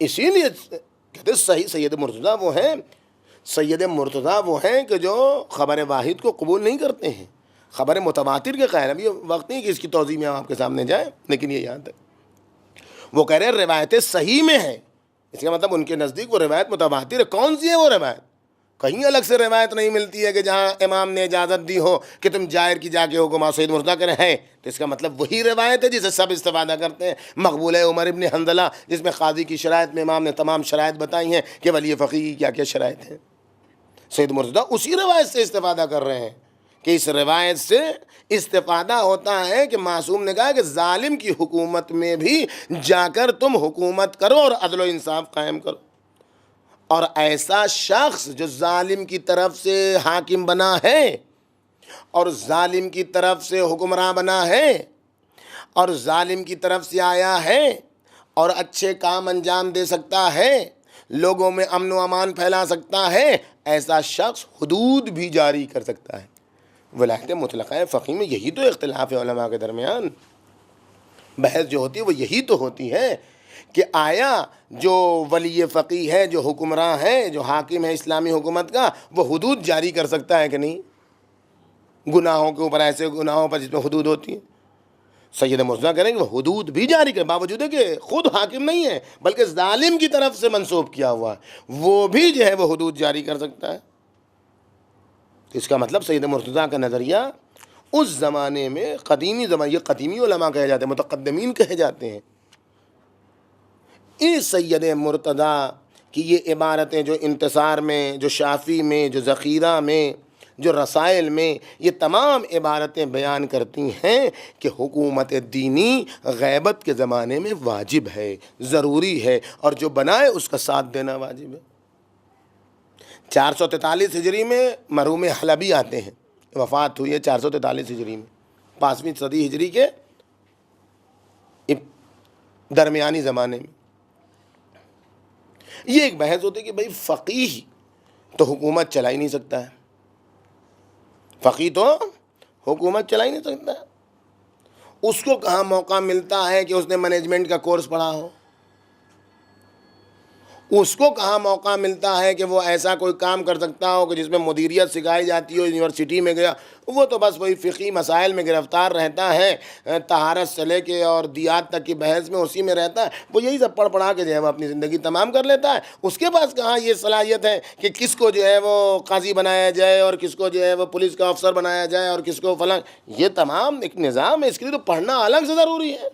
اسی لیے کہتے صحیح سید مرتضیٰ وہ ہیں، سید مرتضیٰ وہ ہیں کہ جو خبر واحد کو قبول نہیں کرتے ہیں، خبر متواتر کے قائل. اب یہ وقت نہیں کہ اس کی توضیح میں آپ کے سامنے جائیں، لیکن یہ یاد ہے وہ کہہ رہے ہیں روایتیں صحیح میں ہیں، اس کا مطلب ان کے نزدیک وہ روایت متواتر ہے. کون سی ہے وہ روایت؟ کہیں الگ سے روایت نہیں ملتی ہے کہ جہاں امام نے اجازت دی ہو کہ تم جائر کی جا کے حکم. سید مرتضیٰ کہہ رہے ہیں تو اس کا مطلب وہی روایت ہے جسے سب استفادہ کرتے ہیں. مقبول ہے عمر ابن حنظلہ، جس میں قاضی کی شرائط میں امام نے تمام شرائط بتائی ہیں کہ ولی فقیہ کی کیا کیا شرائط ہیں. سید مرتضیٰ اسی روایت سے استفادہ کر رہے ہیں کہ اس روایت سے استفادہ ہوتا ہے کہ معصوم نے کہا کہ ظالم کی حکومت میں بھی جا کر تم حکومت کرو اور عدل و انصاف قائم کرو. اور ایسا شخص جو ظالم کی طرف سے حاکم بنا ہے اور ظالم کی طرف سے حکمراں بنا ہے اور ظالم کی طرف سے آیا ہے اور اچھے کام انجام دے سکتا ہے، لوگوں میں امن و امان پھیلا سکتا ہے، ایسا شخص حدود بھی جاری کر سکتا ہے. ولایت مطلقہ فقیہ میں یہی تو اختلاف ہے علماء کے درمیان. بحث جو ہوتی ہے وہ یہی تو ہوتی ہے کہ آیا جو ولی فقیہ ہے، جو حکمراں ہے، جو حاکم ہے اسلامی حکومت کا، وہ حدود جاری کر سکتا ہے کہ نہیں گناہوں کے اوپر، ایسے گناہوں پر جس میں حدود ہوتی ہیں. سید مرتضیٰ کریں گے وہ حدود بھی جاری کرے، باوجود ہے کہ خود حاکم نہیں ہے بلکہ ظالم کی طرف سے منسوب کیا ہوا ہے، وہ بھی جو ہے وہ حدود جاری کر سکتا ہے. اس کا مطلب سید مرتضیٰ کا نظریہ اس زمانے میں قدیمی زمانے، یہ قدیمی علماء کہے جاتے ہیں، متقدمین کہے جاتے ہیں. اس سید مرتضیٰ کی یہ عبارتیں جو انتصار میں، جو شافی میں، جو ذخیرہ میں، جو رسائل میں، یہ تمام عبارتیں بیان کرتی ہیں کہ حکومت دینی غیبت کے زمانے میں واجب ہے، ضروری ہے، اور جو بنائے اس کا ساتھ دینا واجب ہے. 443 ہجری میں مرحوم حلبی آتے ہیں، وفات ہوئی ہے 443 ہجری میں، 5ویں صدی ہجری کے درمیانی زمانے میں. یہ ایک بحث ہوتی ہے کہ بھئی فقیہ تو حکومت چلا ہی نہیں سکتا ہے، فقیہ تو حکومت چلا ہی نہیں سکتا ہے. اس کو کہاں موقع ملتا ہے کہ اس نے مینجمنٹ کا کورس پڑھا ہو؟ اس کو کہاں موقع ملتا ہے کہ وہ ایسا کوئی کام کر سکتا ہو کہ جس میں مدیریت سکھائی جاتی ہو؟ یونیورسٹی میں گیا وہ تو بس وہی فقہی مسائل میں گرفتار رہتا ہے، طہارت سے لے کے اور دیات تک کی بحث میں اسی میں رہتا ہے، وہ یہی سب پڑھ پڑھا کے جو ہے وہ اپنی زندگی تمام کر لیتا ہے۔ اس کے پاس کہاں یہ صلاحیت ہے کہ کس کو جو ہے وہ قاضی بنایا جائے اور کس کو جو ہے وہ پولیس کا افسر بنایا جائے اور کس کو فلاں۔ یہ تمام ایک نظام ہے، اس کے لیے تو پڑھنا الگ سے ضروری ہے۔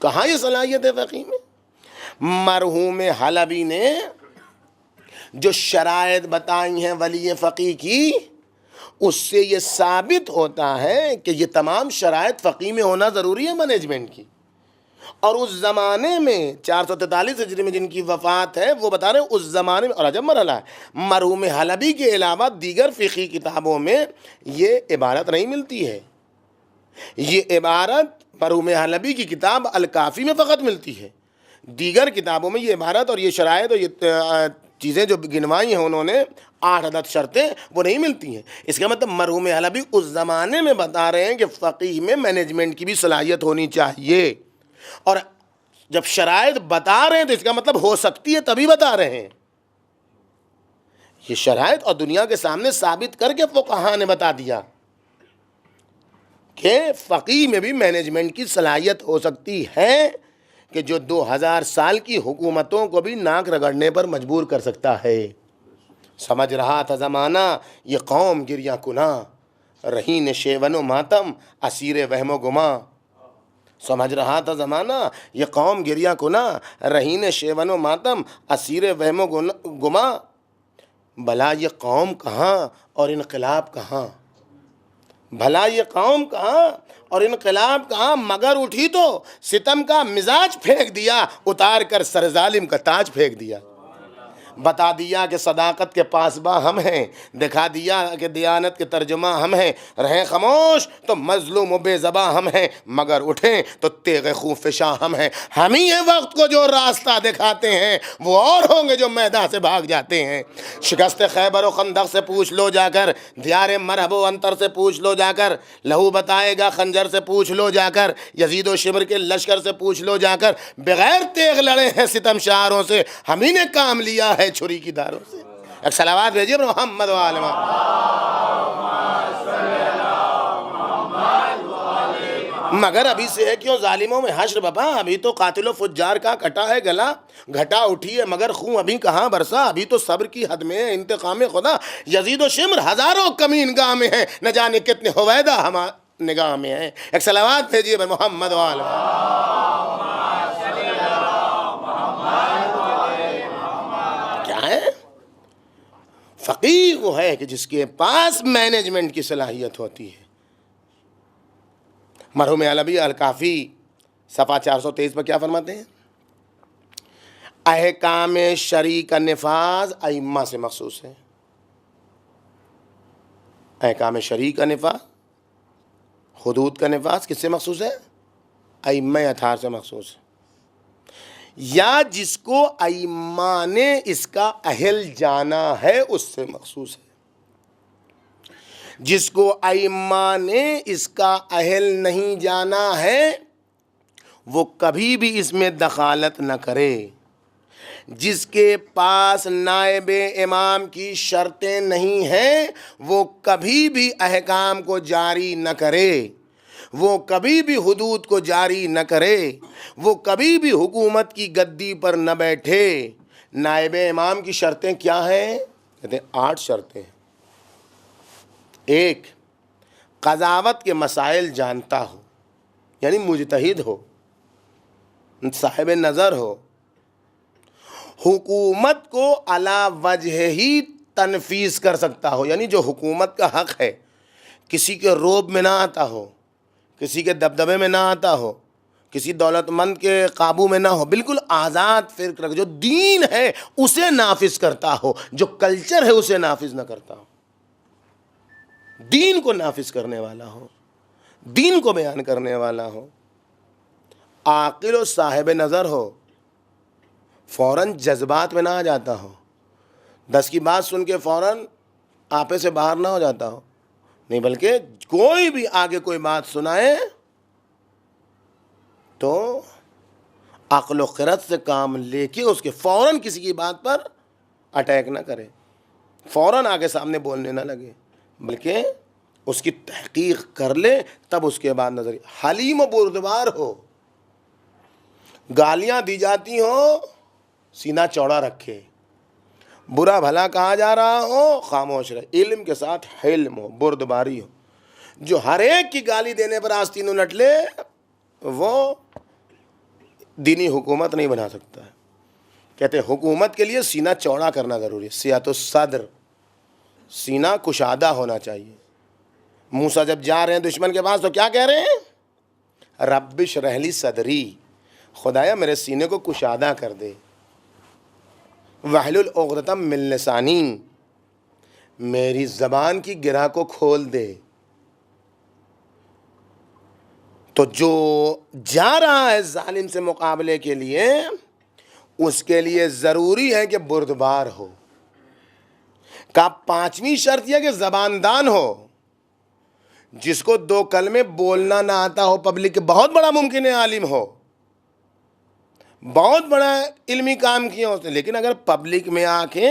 کہاں یہ صلاحیت ہے فقہ میں؟ مرحوم حلبی نے جو شرائط بتائی ہیں ولی فقی کی، اس سے یہ ثابت ہوتا ہے کہ یہ تمام شرائط فقی میں ہونا ضروری ہے مینجمنٹ کی۔ اور اس زمانے میں 443 ہجری میں جن کی وفات ہے وہ بتا رہے ہیں اس زمانے میں، اور عجب مرحلہ ہے، مرحوم حلبی کے علاوہ دیگر فقہی کتابوں میں یہ عبارت نہیں ملتی ہے۔ یہ عبارت مرحوم حلبی کی کتاب الکافی میں فقط ملتی ہے، دیگر کتابوں میں یہ عبارت اور یہ شرائط اور یہ چیزیں جو گنوائی ہیں انہوں نے 8 عدد شرطیں، وہ نہیں ملتی ہیں۔ اس کا مطلب مرحوم حلبی اس زمانے میں بتا رہے ہیں کہ فقہ میں مینجمنٹ کی بھی صلاحیت ہونی چاہیے، اور جب شرائط بتا رہے ہیں تو اس کا مطلب ہو سکتی ہے تبھی بتا رہے ہیں۔ یہ شرائط اور دنیا کے سامنے ثابت کر کے فقہاء نے بتا دیا کہ فقہ میں بھی مینجمنٹ کی صلاحیت ہو سکتی ہے، کہ جو 2000 سال کی حکومتوں کو بھی ناک رگڑنے پر مجبور کر سکتا ہے۔ سمجھ رہا تھا زمانہ یہ قوم گریاں کناں، رہین شیون و ماتم اسیر وہم و گما۔ سمجھ رہا تھا زمانہ یہ قوم گریاں کناں، رہین شیون و ماتم اسیر وہم و گما۔ بھلا یہ قوم کہاں اور انقلاب کہاں؟ بھلا یہ قوم کہاں اور انقلاب کہاں؟ مگر اٹھی تو ستم کا مزاج پھینک دیا، اتار کر سر ظالم کا تاج پھینک دیا۔ بتا دیا کہ صداقت کے پاسباں ہم ہیں، دکھا دیا کہ دیانت کے ترجمہ ہم ہیں، رہیں خاموش تو مظلوم و بے زباں ہم ہیں، مگر اٹھیں تو تیغ خوفشاں ہم ہیں۔ ہم ہی ہیں وقت کو جو راستہ دکھاتے ہیں، وہ اور ہوں گے جو میدان سے بھاگ جاتے ہیں۔ شکست خیبر و خندق سے پوچھ لو جا کر، دیار مرحب و انتر سے پوچھ لو جا کر، لہو بتائے گا خنجر سے پوچھ لو جا کر، یزید و شمر کے لشکر سے پوچھ لو جا کر، بغیر تیغ لڑے ہیں ستم شعروں سے، ہم ہی نے کام لیا ہے چھری کی داروں سے۔ ایک صلوات بھیجیے محمد و آل مگر ابھی سے ہے کیوں ظالموں میں حشر بپا؟ ابھی تو قاتل و فجار کا کٹا ہے گلا، گھٹا اٹھی ہے مگر خون ابھی کہاں برسا؟ ابھی تو صبر کی حد میں ہے انتقام خدا، یزید و شمر ہزاروں کمین گاہ میں ہیں، نہ جانے کتنے ہویدہ ہم نگاہ میں ہیں۔ ایک صلوات بھیجیے محمد و آل فقیہ وہ ہے کہ جس کے پاس مینجمنٹ کی صلاحیت ہوتی ہے۔ مرحوم حلبی الکافی صفحہ 423 پر کیا فرماتے ہیں؟ احکام شرعی کا نفاذ ائمہ سے مخصوص ہے۔ احکام شرعی کا نفاذ، حدود کا نفاذ کس سے مخصوص ہے؟ ائمہ اطہار سے مخصوص ہے، یا جس کو ائمہ نے اس کا اہل جانا ہے اس سے مخصوص ہے۔ جس کو ائمہ نے اس کا اہل نہیں جانا ہے وہ کبھی بھی اس میں دخالت نہ کرے۔ جس کے پاس نائب امام کی شرطیں نہیں ہیں وہ کبھی بھی احکام کو جاری نہ کرے، وہ کبھی بھی حدود کو جاری نہ کرے، وہ کبھی بھی حکومت کی گدی پر نہ بیٹھے۔ نائب امام کی شرطیں کیا ہیں؟ کہتے ہیں 8 شرطیں ہیں۔ 1، قضاوت کے مسائل جانتا ہو، یعنی مجتہد ہو، صاحب نظر ہو، حکومت کو علی وجہ ہی تنفیذ کر سکتا ہو، یعنی جو حکومت کا حق ہے کسی کے روب میں نہ آتا ہو، کسی کے دبدبے میں نہ آتا ہو، کسی دولت مند کے قابو میں نہ ہو، بالکل آزاد فکر رکھ، جو دین ہے اسے نافذ کرتا ہو، جو کلچر ہے اسے نافذ نہ کرتا ہو، دین کو نافذ کرنے والا ہو، دین کو بیان کرنے والا ہو، عاقل و صاحب نظر ہو، فوراً جذبات میں نہ آ جاتا ہو، 10 کی بات سن کے فوراً آپے سے باہر نہ ہو جاتا ہو، نہیں بلکہ کوئی بھی آگے کوئی بات سنائے تو عقل و خرد سے کام لے کے اس کے فوراً کسی کی بات پر اٹیک نہ کرے، فوراً آگے سامنے بولنے نہ لگے، بلکہ اس کی تحقیق کر لے، تب اس کے بعد نظر حلیم و بردبار ہو، گالیاں دی جاتی ہوں سینہ چوڑا رکھے، برا بھلا کہا جا رہا ہو خاموش رہے، علم کے ساتھ حلم ہو، بردباری ہو۔ جو ہر ایک کی گالی دینے پر آستین الٹ لے وہ دینی حکومت نہیں بنا سکتا ہے۔ کہتے ہیں حکومت کے لیے سینہ چوڑا کرنا ضروری ہے، سیات الصدر، سینہ کشادہ ہونا چاہیے۔ موسیٰ جب جا رہے ہیں دشمن کے پاس تو کیا کہہ رہے ہیں؟ رب اشرح لی صدری، خدایا میرے سینے کو کشادہ کر دے، واحلل عقدۃ من لسانی، میری زبان کی گرہ کو کھول دے۔ تو جو جا رہا ہے ظالم سے مقابلے کے لیے، اس کے لیے ضروری ہے کہ بردبار ہو۔ کا پانچویں شرط یہ کہ زباندان ہو، جس کو دو کلمے بولنا نہ آتا ہو پبلک کے، بہت بڑا ممکن ہے عالم ہو، بہت بڑا علمی کام کیا اس نے، لیکن اگر پبلک میں آ کے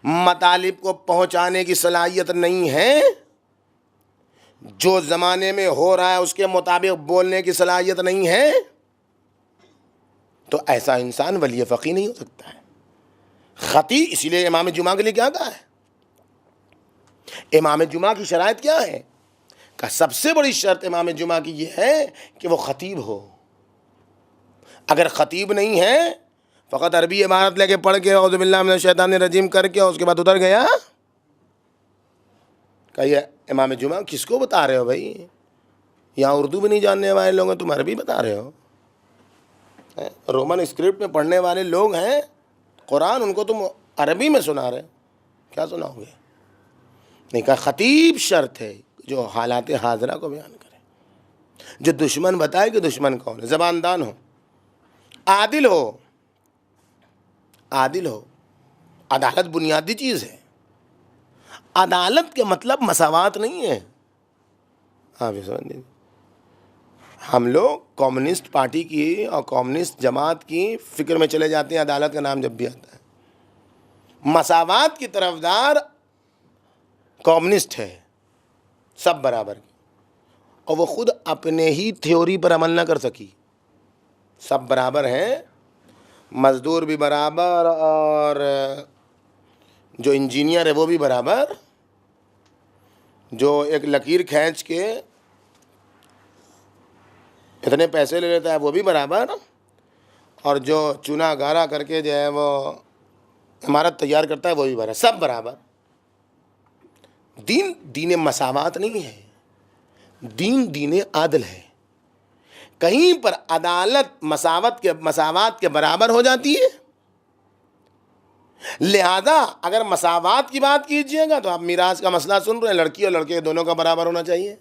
مطالب کو پہنچانے کی صلاحیت نہیں ہے، جو زمانے میں ہو رہا ہے اس کے مطابق بولنے کی صلاحیت نہیں ہے، تو ایسا انسان ولی فقیہ نہیں ہو سکتا ہے۔ خطیب، اسی لیے امام جمعہ کے لیے کیا کہا ہے؟ امام جمعہ کی شرائط کیا ہے؟ کہ سب سے بڑی شرط امام جمعہ کی یہ ہے کہ وہ خطیب ہو۔ اگر خطیب نہیں ہے، فقط عربی عبارت لے کے پڑھ کے اعوذ باللہ من الشیطان الرجیم کر کے اس کے بعد ادھر گیا، کہ یہ امام جمعہ کس کو بتا رہے ہو بھائی؟ یہاں اردو بھی نہیں جاننے والے لوگ ہیں، تم عربی بتا رہے ہو؟ رومن اسکرپٹ میں پڑھنے والے لوگ ہیں، قرآن ان کو تم عربی میں سنا رہے، کیا سناؤ گے؟ نہیں کہا خطیب شرط ہے جو حالات حاضرہ کو بیان کرے، جو دشمن بتائے کہ دشمن کون ہے، زباندان ہو، عادل ہو۔ عادل ہو، عدالت بنیادی چیز ہے۔ عدالت کے مطلب مساوات نہیں ہے۔ آپ یہ سمجھ لیجیے، ہم لوگ کمیونسٹ پارٹی کی اور کمیونسٹ جماعت کی فکر میں چلے جاتے ہیں عدالت کا نام جب بھی آتا ہے۔ مساوات کی طرفدار کمیونسٹ ہے، سب برابر کی، اور وہ خود اپنے ہی تھیوری پر عمل نہ کر سکی۔ سب برابر ہیں، مزدور بھی برابر، اور جو انجینئر ہے وہ بھی برابر، جو ایک لکیر کھینچ کے اتنے پیسے لے لیتا ہے وہ بھی برابر، اور جو چونا گارا کر کے جو ہے وہ عمارت تیار کرتا ہے وہ بھی برابر، سب برابر۔ دین مساوات نہیں ہے، دین عادل ہے۔ کہیں پر عدالت مساوات کے برابر ہو جاتی ہے، لہذا اگر مساوات کی بات کیجئے گا تو آپ میراث کا مسئلہ سن رہے ہیں، لڑکی اور لڑکے دونوں کا برابر ہونا چاہیے۔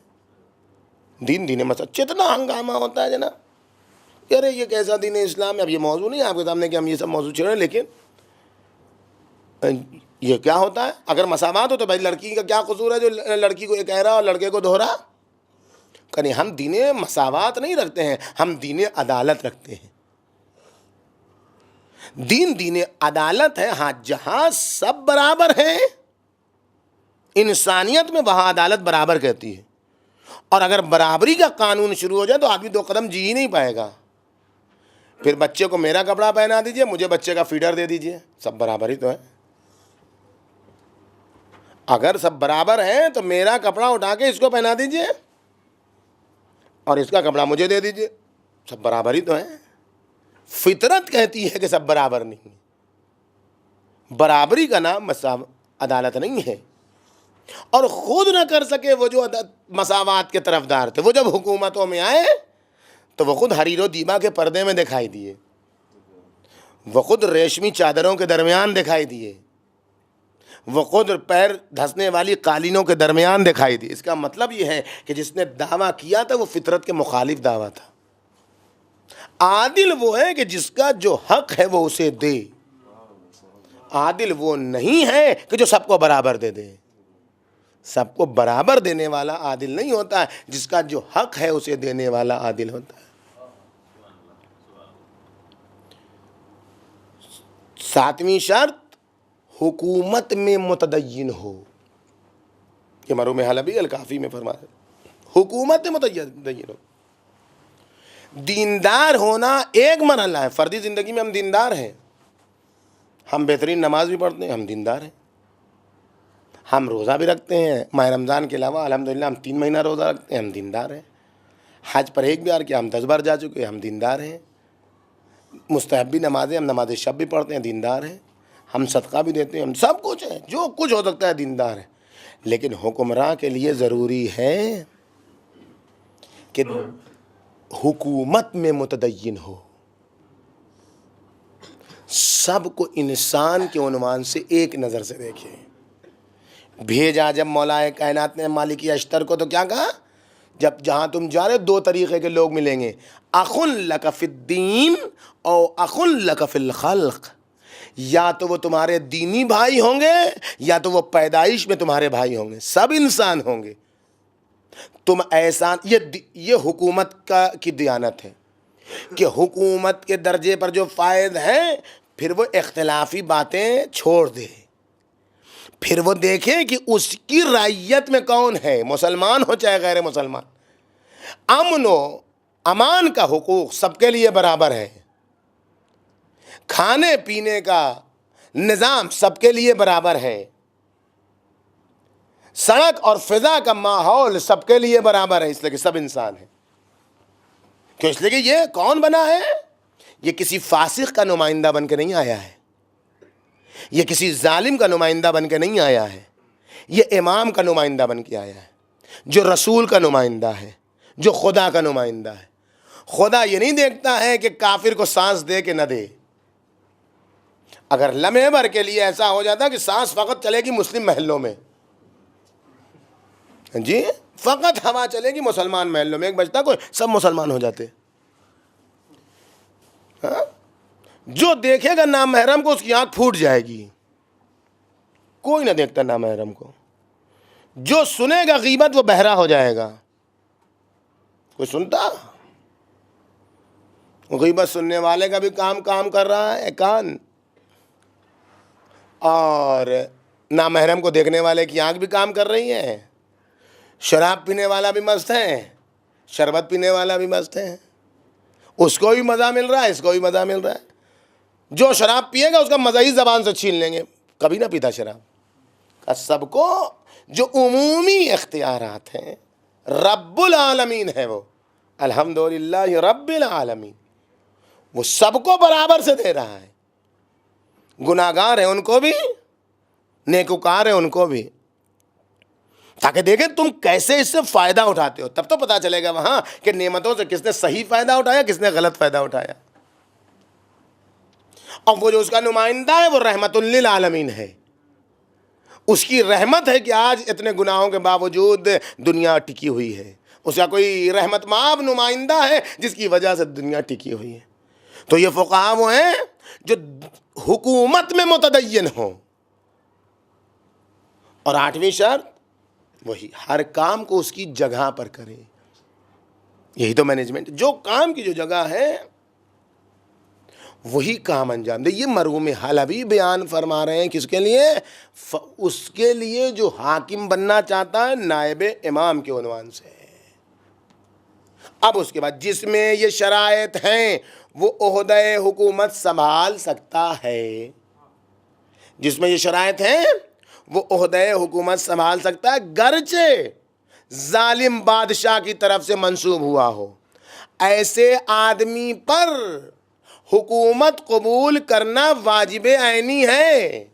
دین اتنا ہنگامہ ہوتا ہے جناب، یار یہ کیسا دین اسلام ہے؟ اب یہ موضوع نہیں آپ کے سامنے کہ ہم یہ سب موضوع چھیڑیں، لیکن یہ کیا ہوتا ہے؟ اگر مساوات ہو تو بھائی لڑکی کا کیا قصور ہے جو لڑکی کو یہ کہہ رہا اور لڑکے کو دہرا؟ کہ ہم دین مساوات نہیں رکھتے ہیں، ہم دین عدالت رکھتے ہیں۔ دین عدالت ہے، ہاں جہاں سب برابر ہیں انسانیت میں وہاں عدالت برابر کہتی ہے، اور اگر برابری کا قانون شروع ہو جائے تو آدمی دو قدم جی ہی نہیں پائے گا۔ پھر بچے کو میرا کپڑا پہنا دیجئے، مجھے بچے کا فیڈر دے دیجئے، سب برابر ہی تو ہے۔ اگر سب برابر ہیں تو میرا کپڑا اٹھا کے اس کو پہنا دیجئے اور اس کا کپڑا مجھے دے دیجئے، سب برابر ہی تو ہے۔ فطرت کہتی ہے کہ سب برابر نہیں، برابری کا نام عدالت نہیں ہے۔ اور خود نہ کر سکے وہ جو مساوات کے طرفدار تھے، وہ جب حکومتوں میں آئے تو وہ خود حریر و دیبا کے پردے میں دکھائی دیے، وہ خود ریشمی چادروں کے درمیان دکھائی دیے، وہ خود پیر دھسنے والی قالینوں کے درمیان دکھائی دی۔ اس کا مطلب یہ ہے کہ جس نے دعویٰ کیا تھا وہ فطرت کے مخالف دعویٰ تھا۔ عادل وہ ہے کہ جس کا جو حق ہے وہ اسے دے، عادل وہ نہیں ہے کہ جو سب کو برابر دے دے۔ سب کو برابر دینے والا عادل نہیں ہوتا ہے، جس کا جو حق ہے اسے دینے والا عادل ہوتا ہے۔ 7ویں شرط حکومت میں متدین ہو، یہ مروم حلبی الکافی میں فرمایا، حکومت میں متدین ہو۔ دیندار ہونا ایک مرحلہ ہے، فردی زندگی میں ہم دیندار ہیں، ہم بہترین نماز بھی پڑھتے ہیں، ہم دیندار ہیں، ہم روزہ بھی رکھتے ہیں، ماہ رمضان کے علاوہ الحمدللہ ہم 3 مہینہ روزہ رکھتے ہیں، ہم دیندار ہیں، حج پر 1 بار کیا ہم 10 بار جا چکے ہیں، ہم دیندار ہیں، مستحبی نمازیں ہم نماز شب بھی پڑھتے ہیں، دیندار ہیں، ہم صدقہ بھی دیتے ہیں، ہم سب کچھ ہیں، جو کچھ ہو سکتا ہے دیندار ہیں۔ لیکن حکمراں کے لیے ضروری ہے کہ حکومت میں متدین ہو، سب کو انسان کے عنوان سے ایک نظر سے دیکھے۔ بھیجا جب مولا کائنات نے مالک اشتر کو تو کیا کہا؟ جب جہاں تم جا رہے 2 طریقے کے لوگ ملیں گے، اخ لک فی الدین او اخ لک فی الخلق، یا تو وہ تمہارے دینی بھائی ہوں گے یا تو وہ پیدائش میں تمہارے بھائی ہوں گے، سب انسان ہوں گے۔ تم احسان، یہ حکومت کی دیانت ہے کہ حکومت کے درجے پر جو فائد ہیں پھر وہ اختلافی باتیں چھوڑ دے، پھر وہ دیکھیں کہ اس کی رعیت میں کون ہے، مسلمان ہو چاہے غیر مسلمان۔ امن و امان کا حقوق سب کے لیے برابر ہے، کھانے پینے کا نظام سب کے لیے برابر ہے، سڑک اور فضا کا ماحول سب کے لیے برابر ہے، اس لیے کہ سب انسان ہیں۔ کیوں؟ اس لیے کہ یہ کون بنا ہے؟ یہ کسی فاسق کا نمائندہ بن کے نہیں آیا ہے، یہ کسی ظالم کا نمائندہ بن کے نہیں آیا ہے، یہ امام کا نمائندہ بن کے آیا ہے، جو رسول کا نمائندہ ہے، جو خدا کا نمائندہ ہے۔ خدا یہ نہیں دیکھتا ہے کہ کافر کو سانس دے کہ نہ دے۔ اگر لمحے بھر کے لیے ایسا ہو جاتا کہ سانس فقط چلے گی مسلم محلوں میں، جی فقط ہوا چلے گی مسلمان محلوں میں، ایک بچتا کوئی سب مسلمان ہو جاتے، جو دیکھے گا نامحرم کو اس کی آنکھ پھوٹ جائے گی، کوئی نہ دیکھتا نامحرم کو، جو سنے گا غیبت وہ بہرا ہو جائے گا۔ کوئی سنتا؟ غیبت سننے والے کا بھی کام کر رہا ہے کان، اور نامحرم کو دیکھنے والے کی آنکھ بھی کام کر رہی ہے، شراب پینے والا بھی مست ہے، شربت پینے والا بھی مست ہے، اس کو بھی مزہ مل رہا ہے، اس کو بھی مزہ مل رہا ہے۔ جو شراب پیے گا اس کا مزہ ہی زبان سے چھین لیں گے، کبھی نہ پیتا شراب۔ سب کو جو عمومی اختیارات ہیں، رب العالمین ہے وہ، الحمدللہ رب العالمین، وہ سب کو برابر سے دے رہا ہے، گناہگار ہیں ان کو بھی، نیکوکار ہیں ان کو بھی، تاکہ دیکھیں تم کیسے اس سے فائدہ اٹھاتے ہو۔ تب تو پتا چلے گا وہاں کہ نعمتوں سے کس نے صحیح فائدہ اٹھایا، کس نے غلط فائدہ اٹھایا۔ اور وہ جو اس کا نمائندہ ہے وہ رحمت للعالمین ہے، اس کی رحمت ہے کہ آج اتنے گناہوں کے باوجود دنیا ٹکی ہوئی ہے، اس کا کوئی رحمت مآب نمائندہ ہے جس کی وجہ سے دنیا ٹکی ہوئی ہے۔ تو یہ فقہا وہ ہیں جو حکومت میں متدین ہوں۔ اور 8ویں شرط وہی، ہر کام کو اس کی جگہ پر کرے، یہی تو مینجمنٹ، جو کام کی جو جگہ ہے وہی کام انجام دے۔ یہ مرحوم حلبی بیان فرما رہے ہیں کس کے لیے؟ اس کے لیے جو حاکم بننا چاہتا ہے نائب امام کے عنوان سے۔ اب اس کے بعد جس میں یہ شرائط ہیں وہ عہدہ حکومت سنبھال سکتا ہے، جس میں یہ شرائط ہیں وہ عہدہ حکومت سنبھال سکتا ہے، گرچہ ظالم بادشاہ کی طرف سے منسوب ہوا ہو۔ ایسے آدمی پر حکومت قبول کرنا واجب عینی ہے،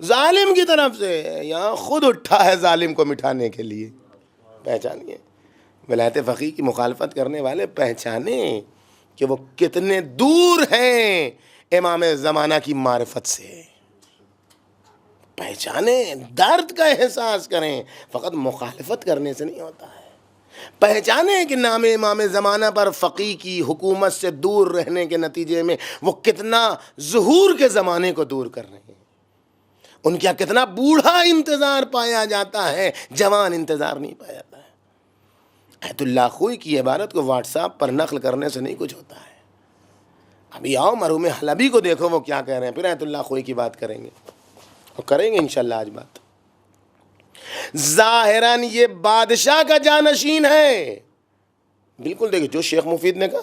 ظالم کی طرف سے، یہاں خود اٹھا ہے ظالم کو مٹھانے کے لیے۔ پہچانیے، ولایت فقیہ کی مخالفت کرنے والے پہچانیں کہ وہ کتنے دور ہیں امام زمانہ کی معرفت سے، پہچانیں، درد کا احساس کریں، فقط مخالفت کرنے سے نہیں ہوتا ہے۔ پہچانیں کہ نام امام زمانہ پر فقیہ کی حکومت سے دور رہنے کے نتیجے میں وہ کتنا ظہور کے زمانے کو دور کر رہے ہیں، ان کا کتنا بوڑھا انتظار پایا جاتا ہے، جوان انتظار نہیں پایا جاتا ہے۔ ایت اللہ خوئی کی عبارت کو واٹس ایپ پر نقل کرنے سے نہیں کچھ ہوتا ہے۔ ابھی آؤ مرحوم حلبی کو دیکھو وہ کیا کہہ رہے ہیں، پھر ایت اللہ خوئی کی بات کریں گے، اور کریں گے انشاءاللہ آج بات۔ ظاہراً یہ بادشاہ کا جانشین ہے، بالکل دیکھیں جو شیخ مفید نے کہا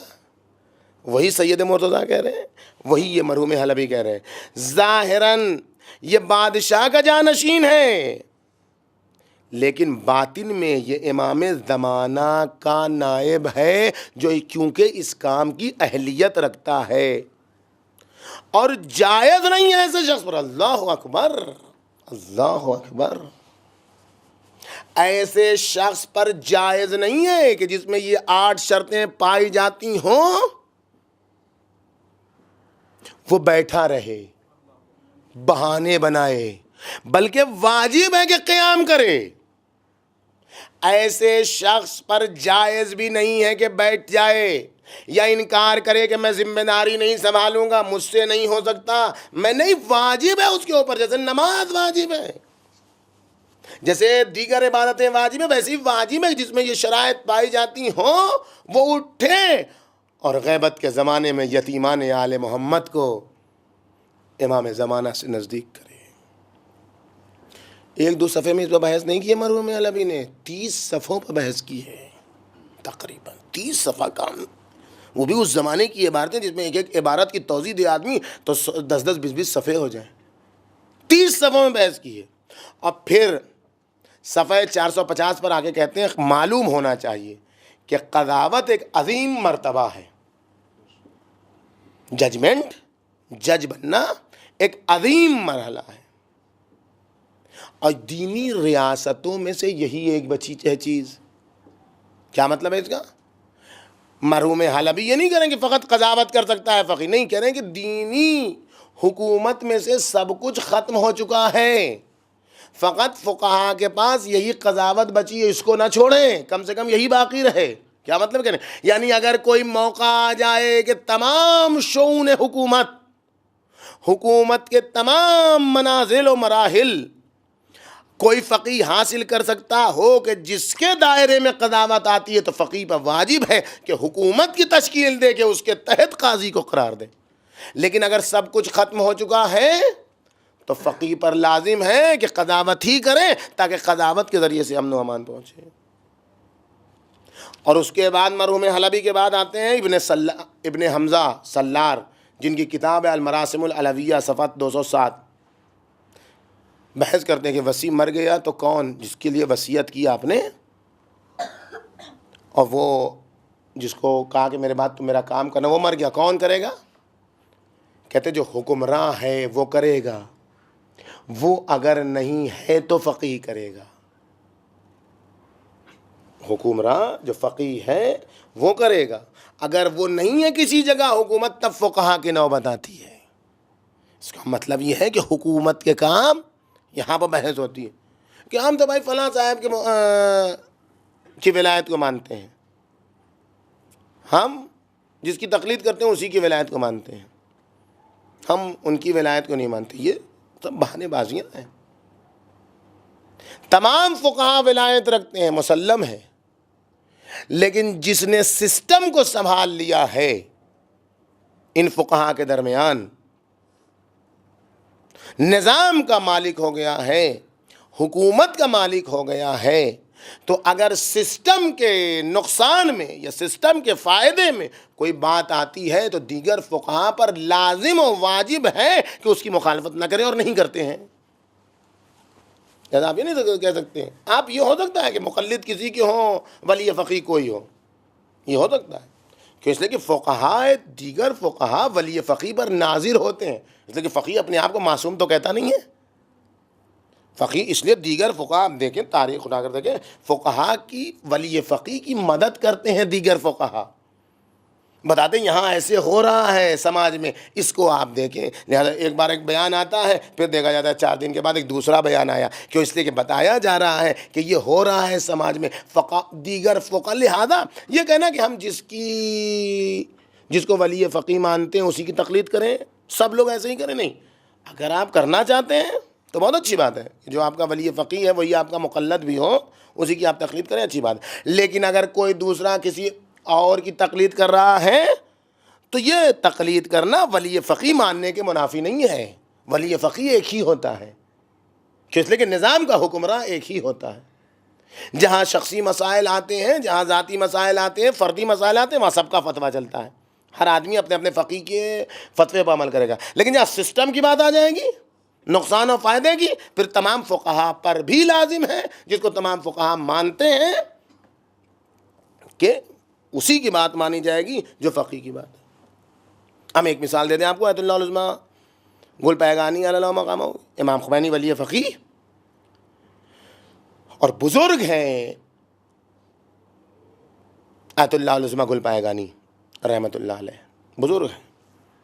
وہی سید مرتضیٰ کہہ رہے ہیں، وہی یہ مرحوم حلبی کہہ رہے ہیں۔ ظاہراً یہ بادشاہ کا جانشین ہے، لیکن باطن میں یہ امام زمانہ کا نائب ہے، جو کیونکہ اس کام کی اہلیت رکھتا ہے، اور جائز نہیں ہے ایسے شخص پر، اللہ اکبر اللہ اکبر، ایسے شخص پر جائز نہیں ہے کہ جس میں یہ 8 شرطیں پائی جاتی ہوں وہ بیٹھا رہے، بہانے بنائے، بلکہ واجب ہے کہ قیام کرے۔ ایسے شخص پر جائز بھی نہیں ہے کہ بیٹھ جائے یا انکار کرے کہ میں ذمہ داری نہیں سنبھالوں گا، مجھ سے نہیں ہو سکتا، میں نہیں، واجب ہے اس کے اوپر، جیسے نماز واجب ہے، جیسے دیگر عبادتیں واجب ہے، ویسے ہی واجب ہے جس میں یہ شرائط پائی جاتی ہوں وہ اٹھے اور غیبت کے زمانے میں یتیمان آل محمد کو امام زمانہ سے نزدیک کرے۔ 1-2 صفحے میں اس پر بحث نہیں کی ہے مرحوم حلبی نے، 30 صفحوں پر بحث کی ہے، تقریباً 30 صفحہ کام، وہ بھی اس زمانے کی عبارتیں جس میں ایک ایک عبارت کی توضیح دے آدمی تو 10-10 20-20 صفحے ہو جائیں، 30 صفحوں میں بحث کی ہے۔ اور پھر صفحہ 450 پر آگے کہتے ہیں معلوم ہونا چاہیے کہ قضاوت ایک عظیم مرتبہ ہے، ججمنٹ، جج بننا ایک عظیم مرحلہ ہے، اور دینی ریاستوں میں سے یہی ایک بچی ہے چیز۔ کیا مطلب ہے اس کا؟ مرحوم حلبی یہ نہیں کہیں کہ فقط قضاوت کر سکتا ہے فقیہ، نہیں، کہہ رہے ہیں کہ دینی حکومت میں سے سب کچھ ختم ہو چکا ہے، فقط فقہا کے پاس یہی قضاوت بچی ہے، اس کو نہ چھوڑیں، کم سے کم یہی باقی رہے۔ کیا مطلب کہہ رہے ہیں؟ یعنی اگر کوئی موقع آ جائے کہ تمام شؤون حکومت کے تمام منازل و مراحل کوئی فقیہ حاصل کر سکتا ہو کہ جس کے دائرے میں قضاوت آتی ہے، تو فقیہ پر واجب ہے کہ حکومت کی تشکیل دے کے اس کے تحت قاضی کو قرار دے۔ لیکن اگر سب کچھ ختم ہو چکا ہے تو فقیہ پر لازم ہے کہ قضاوت ہی کریں، تاکہ قضاوت کے ذریعے سے امن و امان پہنچے۔ اور اس کے بعد مرحوم حلبی کے بعد آتے ہیں ابن حمزہ سلار، جن کی کتاب ہے المراسم العلویہ، صفحہ 207، بحث کرتے ہیں کہ وصی مر گیا تو کون، جس کے لیے وصیت کی آپ نے، اور وہ جس کو کہا کہ میرے بعد تو میرا کام کرنا، وہ مر گیا، کون کرے گا؟ کہتے جو حکمراں ہے وہ کرے گا، وہ اگر نہیں ہے تو فقیہ کرے گا۔ حکمراں جو فقیہ ہے وہ کرے گا، اگر وہ نہیں ہے کسی جگہ حکومت، تب فقہا کی نوبت آتی ہے۔ اس کا مطلب یہ ہے کہ حکومت کے کام یہاں پر بحث ہوتی ہے کہ ہم تو بھائی فلاں صاحب کی ولایت کو مانتے ہیں، ہم جس کی تقلید کرتے ہیں اسی کی ولایت کو مانتے ہیں، ہم ان کی ولایت کو نہیں مانتے۔ یہ سب بہانے بازیاں ہیں۔ تمام فقہا ولایت رکھتے ہیں، مسلم ہے، لیکن جس نے سسٹم کو سنبھال لیا ہے ان فقہا کے درمیان، نظام کا مالک ہو گیا ہے، حکومت کا مالک ہو گیا ہے، تو اگر سسٹم کے نقصان میں یا سسٹم کے فائدے میں کوئی بات آتی ہے تو دیگر فقہا پر لازم و واجب ہے کہ اس کی مخالفت نہ کریں، اور نہیں کرتے ہیں۔ آپ یہ نہیں کہہ سکتے ہیں، آپ یہ ہو سکتا ہے کہ مقلد کسی کے ہوں، ولی فقیہ کوئی ہو، یہ ہو سکتا ہے کہ اس لیے کہ فقہا دیگر فقہا ولی فقیہ پر ناظر ہوتے ہیں، اس لیے کہ فقیہ اپنے آپ کو معصوم تو کہتا نہیں ہے۔ فقیہ اس لیے دیگر فقہا، آپ دیکھیں تاریخ اٹھا کر دیکھیں، فقہا کی ولی فقیہ کی مدد کرتے ہیں دیگر فقہا، بتاتے ہیں یہاں ایسے ہو رہا ہے سماج میں، اس کو آپ دیکھیں۔ لہذا ایک بار ایک بیان آتا ہے، پھر دیکھا جاتا ہے 4 دن کے بعد ایک دوسرا بیان آیا، کیوں؟ اس لیے کہ بتایا جا رہا ہے کہ یہ ہو رہا ہے سماج میں، دیگر فقہ، لہذا یہ کہنا کہ ہم جس کو ولی فقیہ مانتے ہیں اسی کی تقلید کریں، سب لوگ ایسے ہی کریں، نہیں۔ اگر آپ کرنا چاہتے ہیں تو بہت اچھی بات ہے، جو آپ کا ولی فقیہ ہے وہی آپ کا مقلد بھی ہو، اسی کی آپ تقلید کریں، اچھی بات ہے۔ لیکن اگر کوئی دوسرا کسی اور کی تقلید کر رہا ہے تو یہ تقلید کرنا ولی فقیہ ماننے کے منافی نہیں ہے۔ ولی فقیہ ایک ہی ہوتا ہے، اس لیے کہ نظام کا حکمراں ایک ہی ہوتا ہے۔ جہاں شخصی مسائل آتے ہیں، جہاں ذاتی مسائل آتے ہیں، فردی مسائل آتے ہیں، وہاں سب کا فتویٰ چلتا ہے، ہر آدمی اپنے اپنے فقیہ کے فتوے پر عمل کرے گا۔ لیکن جہاں سسٹم کی بات آ جائے گی، نقصان و فائدے کی، پھر تمام فقہا پر بھی لازم ہے، جس کو تمام فقہا مانتے ہیں، کہ اسی کی بات مانی جائے گی جو فقیہ کی بات ہے۔ ہم ایک مثال دے دیں آپ کو، آیت اللہ العظمیٰ گل پیگانی علی اللہ مقامہ، امام خمینی ولی فقیہ اور بزرگ ہیں آیت اللہ العظمیٰ گل پیگانی رحمۃ اللہ علیہ، بزرگ ہیں،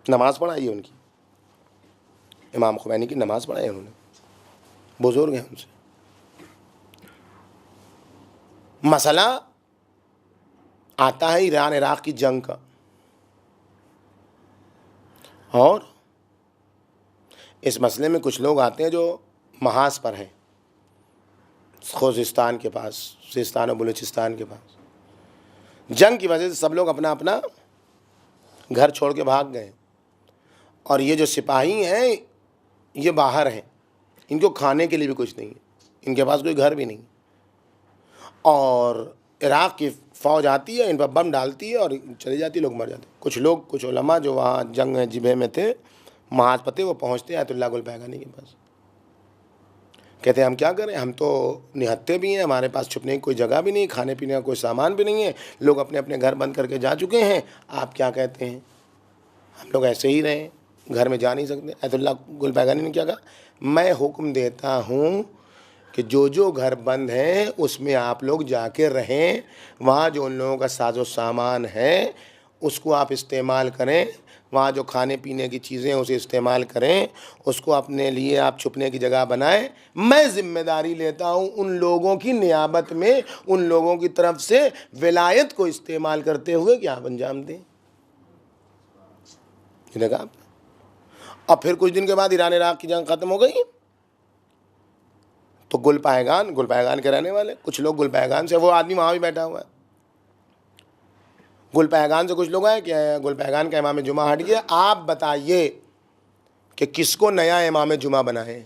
نماز پڑھائی ہے ان کی، امام خمینی کی نماز پڑھائی ہے انہوں نے، بزرگ ہیں ان سے۔ مسئلہ آتا ہے ایران عراق کی جنگ کا، اور اس مسئلے میں کچھ لوگ آتے ہیں جو محاذ پر ہیں، خوزستان کے پاس، سیستان و بلوچستان کے پاس۔ جنگ کی وجہ سے سب لوگ اپنا اپنا گھر چھوڑ کے بھاگ گئے، اور یہ جو سپاہی ہیں یہ باہر ہیں، ان کو کھانے کے لیے بھی کچھ نہیں ہے، ان کے پاس کوئی گھر بھی نہیں، اور عراق کی فوج آتی ہے، ان پر بم ڈالتی ہے اور چلی جاتی ہے، لوگ مر جاتے ہیں۔ کچھ علماء جو وہاں جنگ جبہے میں تھے، محاذ پتے، وہ پہنچتے ہیں آیت اللہ گل پیگانی کے پاس، کہتے ہیں ہم کیا کریں، ہم تو نہتے بھی ہیں، ہمارے پاس چھپنے کی کوئی جگہ بھی نہیں، کھانے پینے کا کوئی سامان بھی نہیں ہے، لوگ اپنے اپنے گھر بند کر کے جا چکے ہیں، آپ کیا کہتے ہیں ہم لوگ ایسے ہی رہیں، گھر میں جا نہیں سکتے؟ آیت اللہ گل پیگانی نے کیا کہا، میں حکم دیتا ہوں کہ جو گھر بند ہیں اس میں آپ لوگ جا کے رہیں، وہاں جو ان لوگوں کا ساز و سامان ہے اس کو آپ استعمال کریں، وہاں جو کھانے پینے کی چیزیں اسے استعمال کریں، اس کو اپنے لیے آپ چھپنے کی جگہ بنائیں، میں ذمہ داری لیتا ہوں ان لوگوں کی نیابت میں، ان لوگوں کی طرف سے ولایت کو استعمال کرتے ہوئے کہ آپ انجام دیں۔ یہ دیکھا آپ نے؟ اور پھر کچھ دن کے بعد ایران عراق کی جنگ ختم ہو گئی، تو گل پیگان کے رہنے والے کچھ لوگ، گل پیگان سے، وہ آدمی وہاں بھی بیٹھا ہوا ہے، گل پیگان سے کچھ لوگ آئے کہ گل پیگان کا امام جمعہ ہٹ گیا، آپ بتائیے کہ کس کو نیا امام جمعہ بنائے؟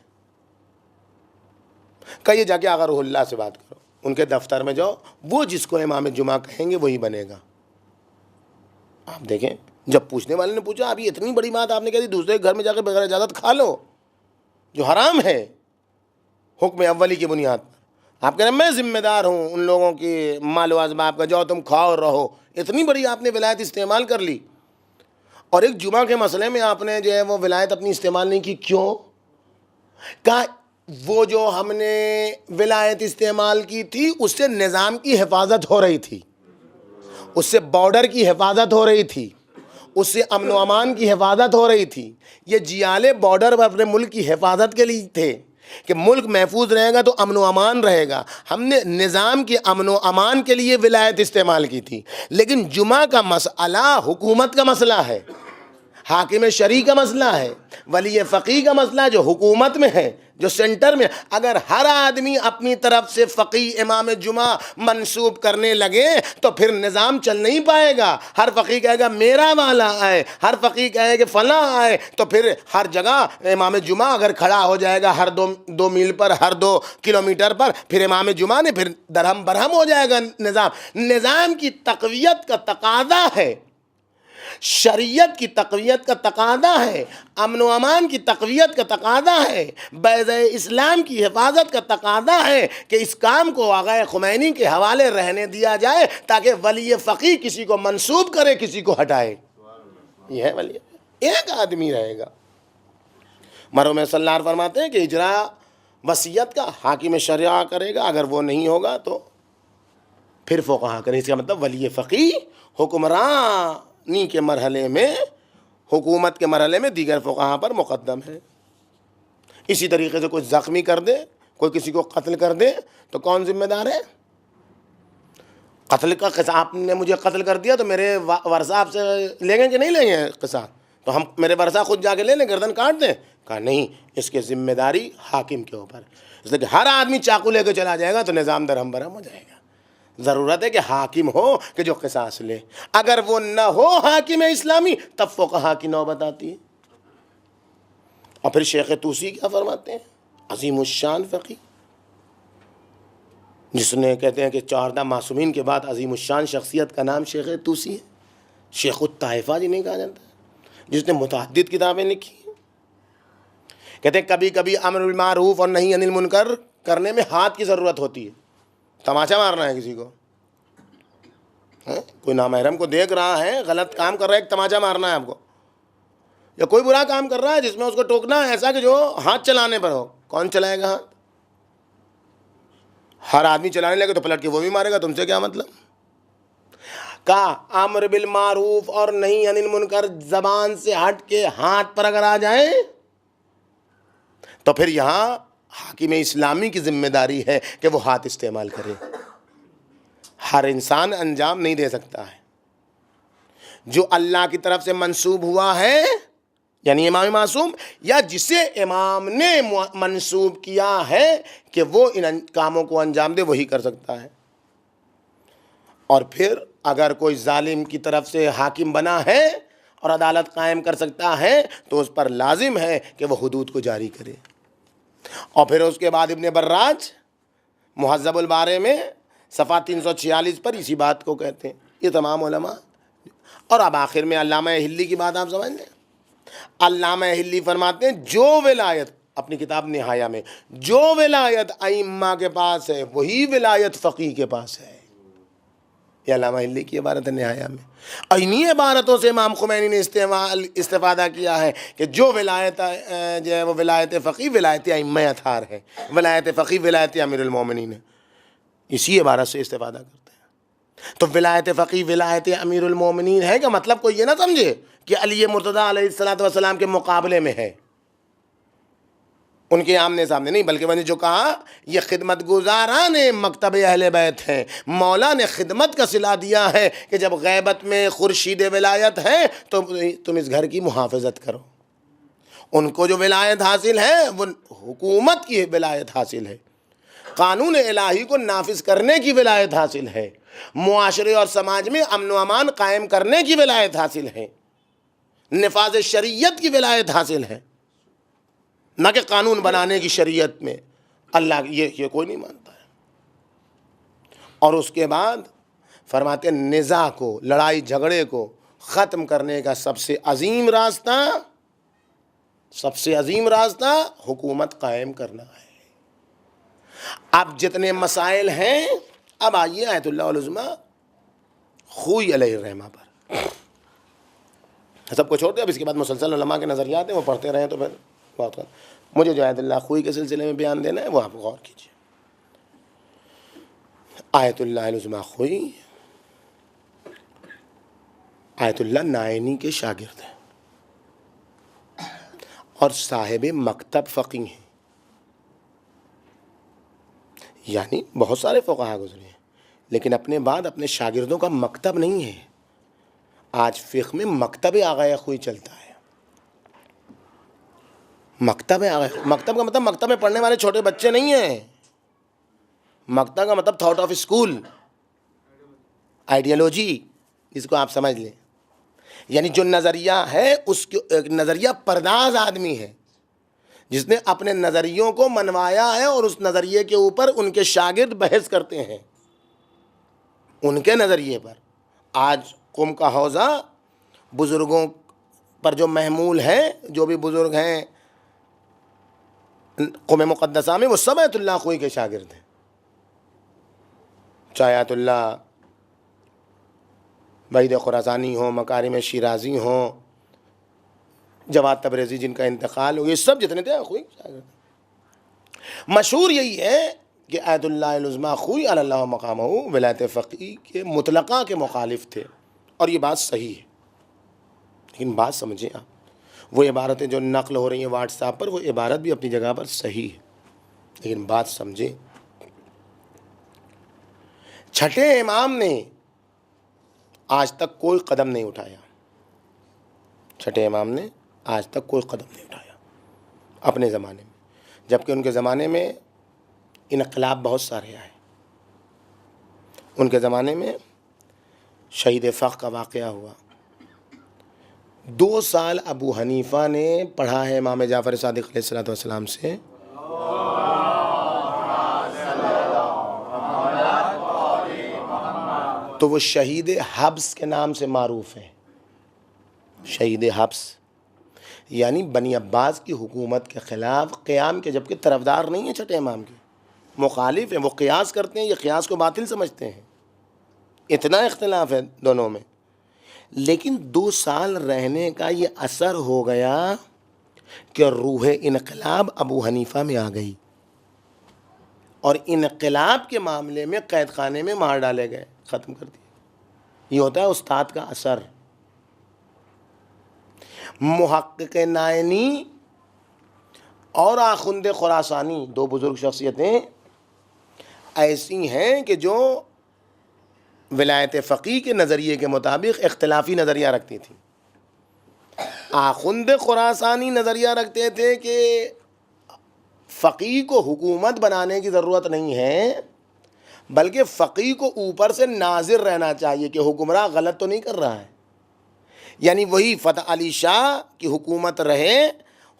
کہیے جا کے آقا روح اللہ سے بات کرو، ان کے دفتر میں جاؤ، وہ جس کو امام جمعہ کہیں گے وہی بنے گا۔ آپ دیکھیں، جب پوچھنے والے نے پوچھا آپ یہ اتنی بڑی بات آپ نے کہہ دی، دوسرے کے گھر میں جا کے بغیر اجازت کھا لو جو حرام ہے حکم اولی کی بنیاد پر، آپ کہہ رہے ہیں میں ذمہ دار ہوں ان لوگوں کی مال و اسباب کا، جاؤ تم کھاؤ اور رہو، اتنی بڑی آپ نے ولایت استعمال کر لی، اور ایک جمعہ کے مسئلے میں آپ نے جو ہے وہ ولایت اپنی استعمال نہیں کی، کیوں؟ کہا وہ جو ہم نے ولایت استعمال کی تھی اس سے نظام کی حفاظت ہو رہی تھی، اس سے بارڈر کی حفاظت ہو رہی تھی، اس سے امن و امان کی حفاظت ہو رہی تھی، یہ جیالے بارڈر پر اپنے ملک کی حفاظت کے لیے تھے کہ ملک محفوظ رہے گا تو امن و امان رہے گا، ہم نے نظام کے امن و امان کے لیے ولایت استعمال کی تھی۔ لیکن جمعہ کا مسئلہ حکومت کا مسئلہ ہے، حاکم شرعی کا مسئلہ ہے، ولی فقیہ کا مسئلہ جو حکومت میں ہے، جو سینٹر میں، اگر ہر آدمی اپنی طرف سے فقیہ امام جمعہ منسوب کرنے لگے تو پھر نظام چل نہیں پائے گا۔ ہر فقیہ کہے گا میرا والا آئے، ہر فقیہ کہے کہ فلاں آئے، تو پھر ہر جگہ امام جمعہ اگر کھڑا ہو جائے گا ہر دو میل پر، ہر 2 کلومیٹر پر، پھر امام جمعہ نے پھر درہم برہم ہو جائے گا نظام کی تقویت کا تقاضا ہے، شریعت کی تقویت کا تقاضا ہے، امن و امان کی تقویت کا تقاضا ہے، بیضہ اسلام کی حفاظت کا تقاضا ہے کہ اس کام کو آقا خمینی کے حوالے رہنے دیا جائے تاکہ ولی فقیہ کسی کو منسوب کرے، کسی کو ہٹائے۔ یہ ہے ولی، ایک آدمی رہے گا۔ مرحوم صلی اللہ علیہ وسلم فرماتے ہیں کہ اجرا وصیت کا حاکم شرع کرے گا، اگر وہ نہیں ہوگا تو پھر فقہا کریں۔ اس کا مطلب ولی فقیہ حکمرانی کے مرحلے میں، حکومت کے مرحلے میں دیگر فقہا پر مقدم ہے۔ اسی طریقے سے کوئی زخمی کر دے، کوئی کسی کو قتل کر دے تو کون ذمہ دار ہے؟ قتل کا قصاص، آپ نے مجھے قتل کر دیا تو میرے ورثہ آپ سے لیں گے کہ نہیں لیں گے قصاص؟ تو ہم میرے ورثہ خود جا کے لے لیں، گردن کاٹ دیں کہا نہیں، اس کی ذمہ داری حاکم کے اوپر، اس لیے کہ ہر آدمی چاقو لے کے چلا جائے گا تو نظام درہم برہم ہو جائے گا. ضرورت ہے کہ حاکم ہو کہ جو قصاص لے. اگر وہ نہ ہو حاکم اسلامی تب فقہا کی نوبت آتی ہے. اور پھر شیخ طوسی کیا فرماتے ہیں؟ عظیم الشان فقی، جس نے کہتے ہیں کہ 14 معصومین کے بعد عظیم الشان شخصیت کا نام شیخ طوسی ہے. شیخ الطائفہ جنہیں کہا جاتا ہے، جس نے متعدد کتابیں لکھی ہیں. کہتے ہیں کبھی کبھی امر بالمعروف اور نہی عن المنکر کرنے میں ہاتھ کی ضرورت ہوتی ہے. تماچا مارنا ہے کسی کو، کوئی نامحرم کو دیکھ رہا ہے غلط کام کر رہا ہے، ایک تماچا مارنا ہے آپ کو. یا کوئی برا کام کر رہا ہے جس میں اس کو ٹوکنا ہے ایسا کہ جو ہاتھ چلانے پر ہو. کون چلائے گا ہاتھ؟ ہر آدمی چلانے لگے تو پلٹ کے وہ بھی مارے گا، تم سے کیا مطلب. کہا امر بالمعروف اور نہی عن المنکر زبان سے ہٹ کے ہاتھ پر اگر آ جائے تو پھر یہاں حاکم اسلامی کی ذمہ داری ہے کہ وہ ہاتھ استعمال کرے. ہر انسان انجام نہیں دے سکتا ہے. جو اللہ کی طرف سے منسوب ہوا ہے یعنی امام معصوم، یا جسے امام نے منسوب کیا ہے کہ وہ ان کاموں کو انجام دے، وہی کر سکتا ہے. اور پھر اگر کوئی ظالم کی طرف سے حاکم بنا ہے اور عدالت قائم کر سکتا ہے تو اس پر لازم ہے کہ وہ حدود کو جاری کرے. اور پھر اس کے بعد ابن براج مہذب البارے میں صفحہ 346 پر اسی بات کو کہتے ہیں. یہ تمام علماء. اور اب آخر میں علامہ ہلی کی بات آپ سمجھ لیں. علامہ ہلی فرماتے ہیں جو ولایت، اپنی کتاب نہایہ میں، جو ولایت ائمہ کے پاس ہے وہی ولایت فقیہ کے پاس ہے. یہ علامہ ہلی کی عبارت ہے نہایہ میں. انہی عبارتوں سے امام خمینی نے استفادہ کیا ہے کہ جو ولایت جو ہے وہ ولایت فقیہ ولایت ائمہ اطہار ہے، ولایت فقیہ ولایت امیر المومنین ہے. اسی عبارت سے استفادہ کرتے ہیں. تو ولایت فقیہ ولایت امیر المومنین ہے کہ مطلب کوئی یہ نہ سمجھے کہ علی مرتضیٰ علیہ السلام کے مقابلے میں ہے، ان کے آمنے سامنے نہیں، بلکہ میں نے جو کہا یہ خدمت گزاران مکتب اہل بیت ہیں. مولا نے خدمت کا صلہ دیا ہے کہ جب غیبت میں خورشید ولایت ہے تو تم اس گھر کی محافظت کرو. ان کو جو ولایت حاصل ہے وہ حکومت کی ولایت حاصل ہے، قانون الہی کو نافذ کرنے کی ولایت حاصل ہے، معاشرے اور سماج میں امن و امان قائم کرنے کی ولایت حاصل ہے، نفاذ شریعت کی ولایت حاصل ہے، نہ کہ قانون بنانے کی شریعت میں. اللہ یہ کوئی نہیں مانتا ہے. اور اس کے بعد فرماتے ہیں نزاع کو، لڑائی جھگڑے کو ختم کرنے کا سب سے عظیم راستہ حکومت قائم کرنا ہے. اب جتنے مسائل ہیں، اب آئیے آیت اللہ العظمیٰ خوئی علیہ الرحمہ پر. سب کو چھوڑ دیں، اب اس کے بعد مسلسل علماء کے نظریات ہیں، وہ پڑھتے رہیں تو پھر بہت مجھے جو آیت اللہ خوئی کے سلسلے میں بیان دینا ہے وہ آپ غور کیجیے. آیت اللہ العظمیٰ خوئی آیت اللہ نائینی کے شاگرد ہیں اور صاحب مکتب فقیہ ہیں. یعنی بہت سارے فقہا گزرے ہیں لیکن اپنے بعد اپنے شاگردوں کا مکتب نہیں ہے. آج فقہ میں مکتب آغا خوئی چلتا ہے. مکتب کا مطلب مکتب میں پڑھنے والے چھوٹے بچے نہیں ہیں. مکتب کا مطلب تھاٹ آف اسکول، آئیڈیالوجی، اس کو آپ سمجھ لیں. یعنی جو نظریہ ہے اس نظریہ پرداز آدمی ہے جس نے اپنے نظریوں کو منوایا ہے اور اس نظریے کے اوپر ان کے شاگرد بحث کرتے ہیں ان کے نظریے پر. آج قوم کا حوزہ بزرگوں پر جو محمول ہے، جو بھی بزرگ ہیں قوم مقدسہ میں، وہ سب آیت اللہ خوئی کے شاگرد ہیں. چاہے آیت اللہ وحید خراسانی ہوں، مکارم شیرازی ہوں، جواد تبریزی جن کا انتقال ہو، یہ سب جتنے تھے خوئی شاگرد. مشہور یہی ہے کہ آیت اللہ العظمیٰ خوئی علی اللہ مقامہ ولایت فقیہ کے مطلقہ کے مخالف تھے. اور یہ بات صحیح ہے، لیکن بات سمجھیں آپ، وہ عبارتیں جو نقل ہو رہی ہیں واٹس ایپ پر، وہ عبارت بھی اپنی جگہ پر صحیح ہے، لیکن بات سمجھیں. چھٹے امام نے آج تک کوئی قدم نہیں اٹھایا. چھٹے امام نے آج تک کوئی قدم نہیں اٹھایا. اپنے زمانے میں، جبکہ ان کے زمانے میں انقلاب بہت سارے آئے. ان کے زمانے میں شہید فخر کا واقعہ ہوا. 2 سال ابو حنیفہ نے پڑھا ہے امام جعفر صادق علیہ الصلوۃ والسلام سے. تو وہ شہید حبس کے نام سے معروف ہیں. شہید حبس یعنی بنی عباس کی حکومت کے خلاف قیام کے، جبکہ طرفدار نہیں ہیں چھٹے امام کے، مخالف ہیں. وہ قیاس کرتے ہیں، یہ قیاس کو باطل سمجھتے ہیں. اتنا اختلاف ہے دونوں میں. لیکن 2 سال رہنے کا یہ اثر ہو گیا کہ روح انقلاب ابو حنیفہ میں آ گئی، اور انقلاب کے معاملے میں قید خانے میں مار ڈالے گئے، ختم کر دیا. یہ ہوتا ہے استاد کا اثر. محقق نائنی اور آخوند خراسانی 2 بزرگ شخصیتیں ایسی ہیں کہ جو ولایت فقیہ کے نظریے کے مطابق اختلافی نظریہ رکھتی تھیں. آخوند خراسانی نظریہ رکھتے تھے کہ فقیہ کو حکومت بنانے کی ضرورت نہیں ہے، بلکہ فقیہ کو اوپر سے ناظر رہنا چاہیے کہ حکمراں غلط تو نہیں کر رہا ہے. یعنی وہی فتح علی شاہ کی حکومت رہے،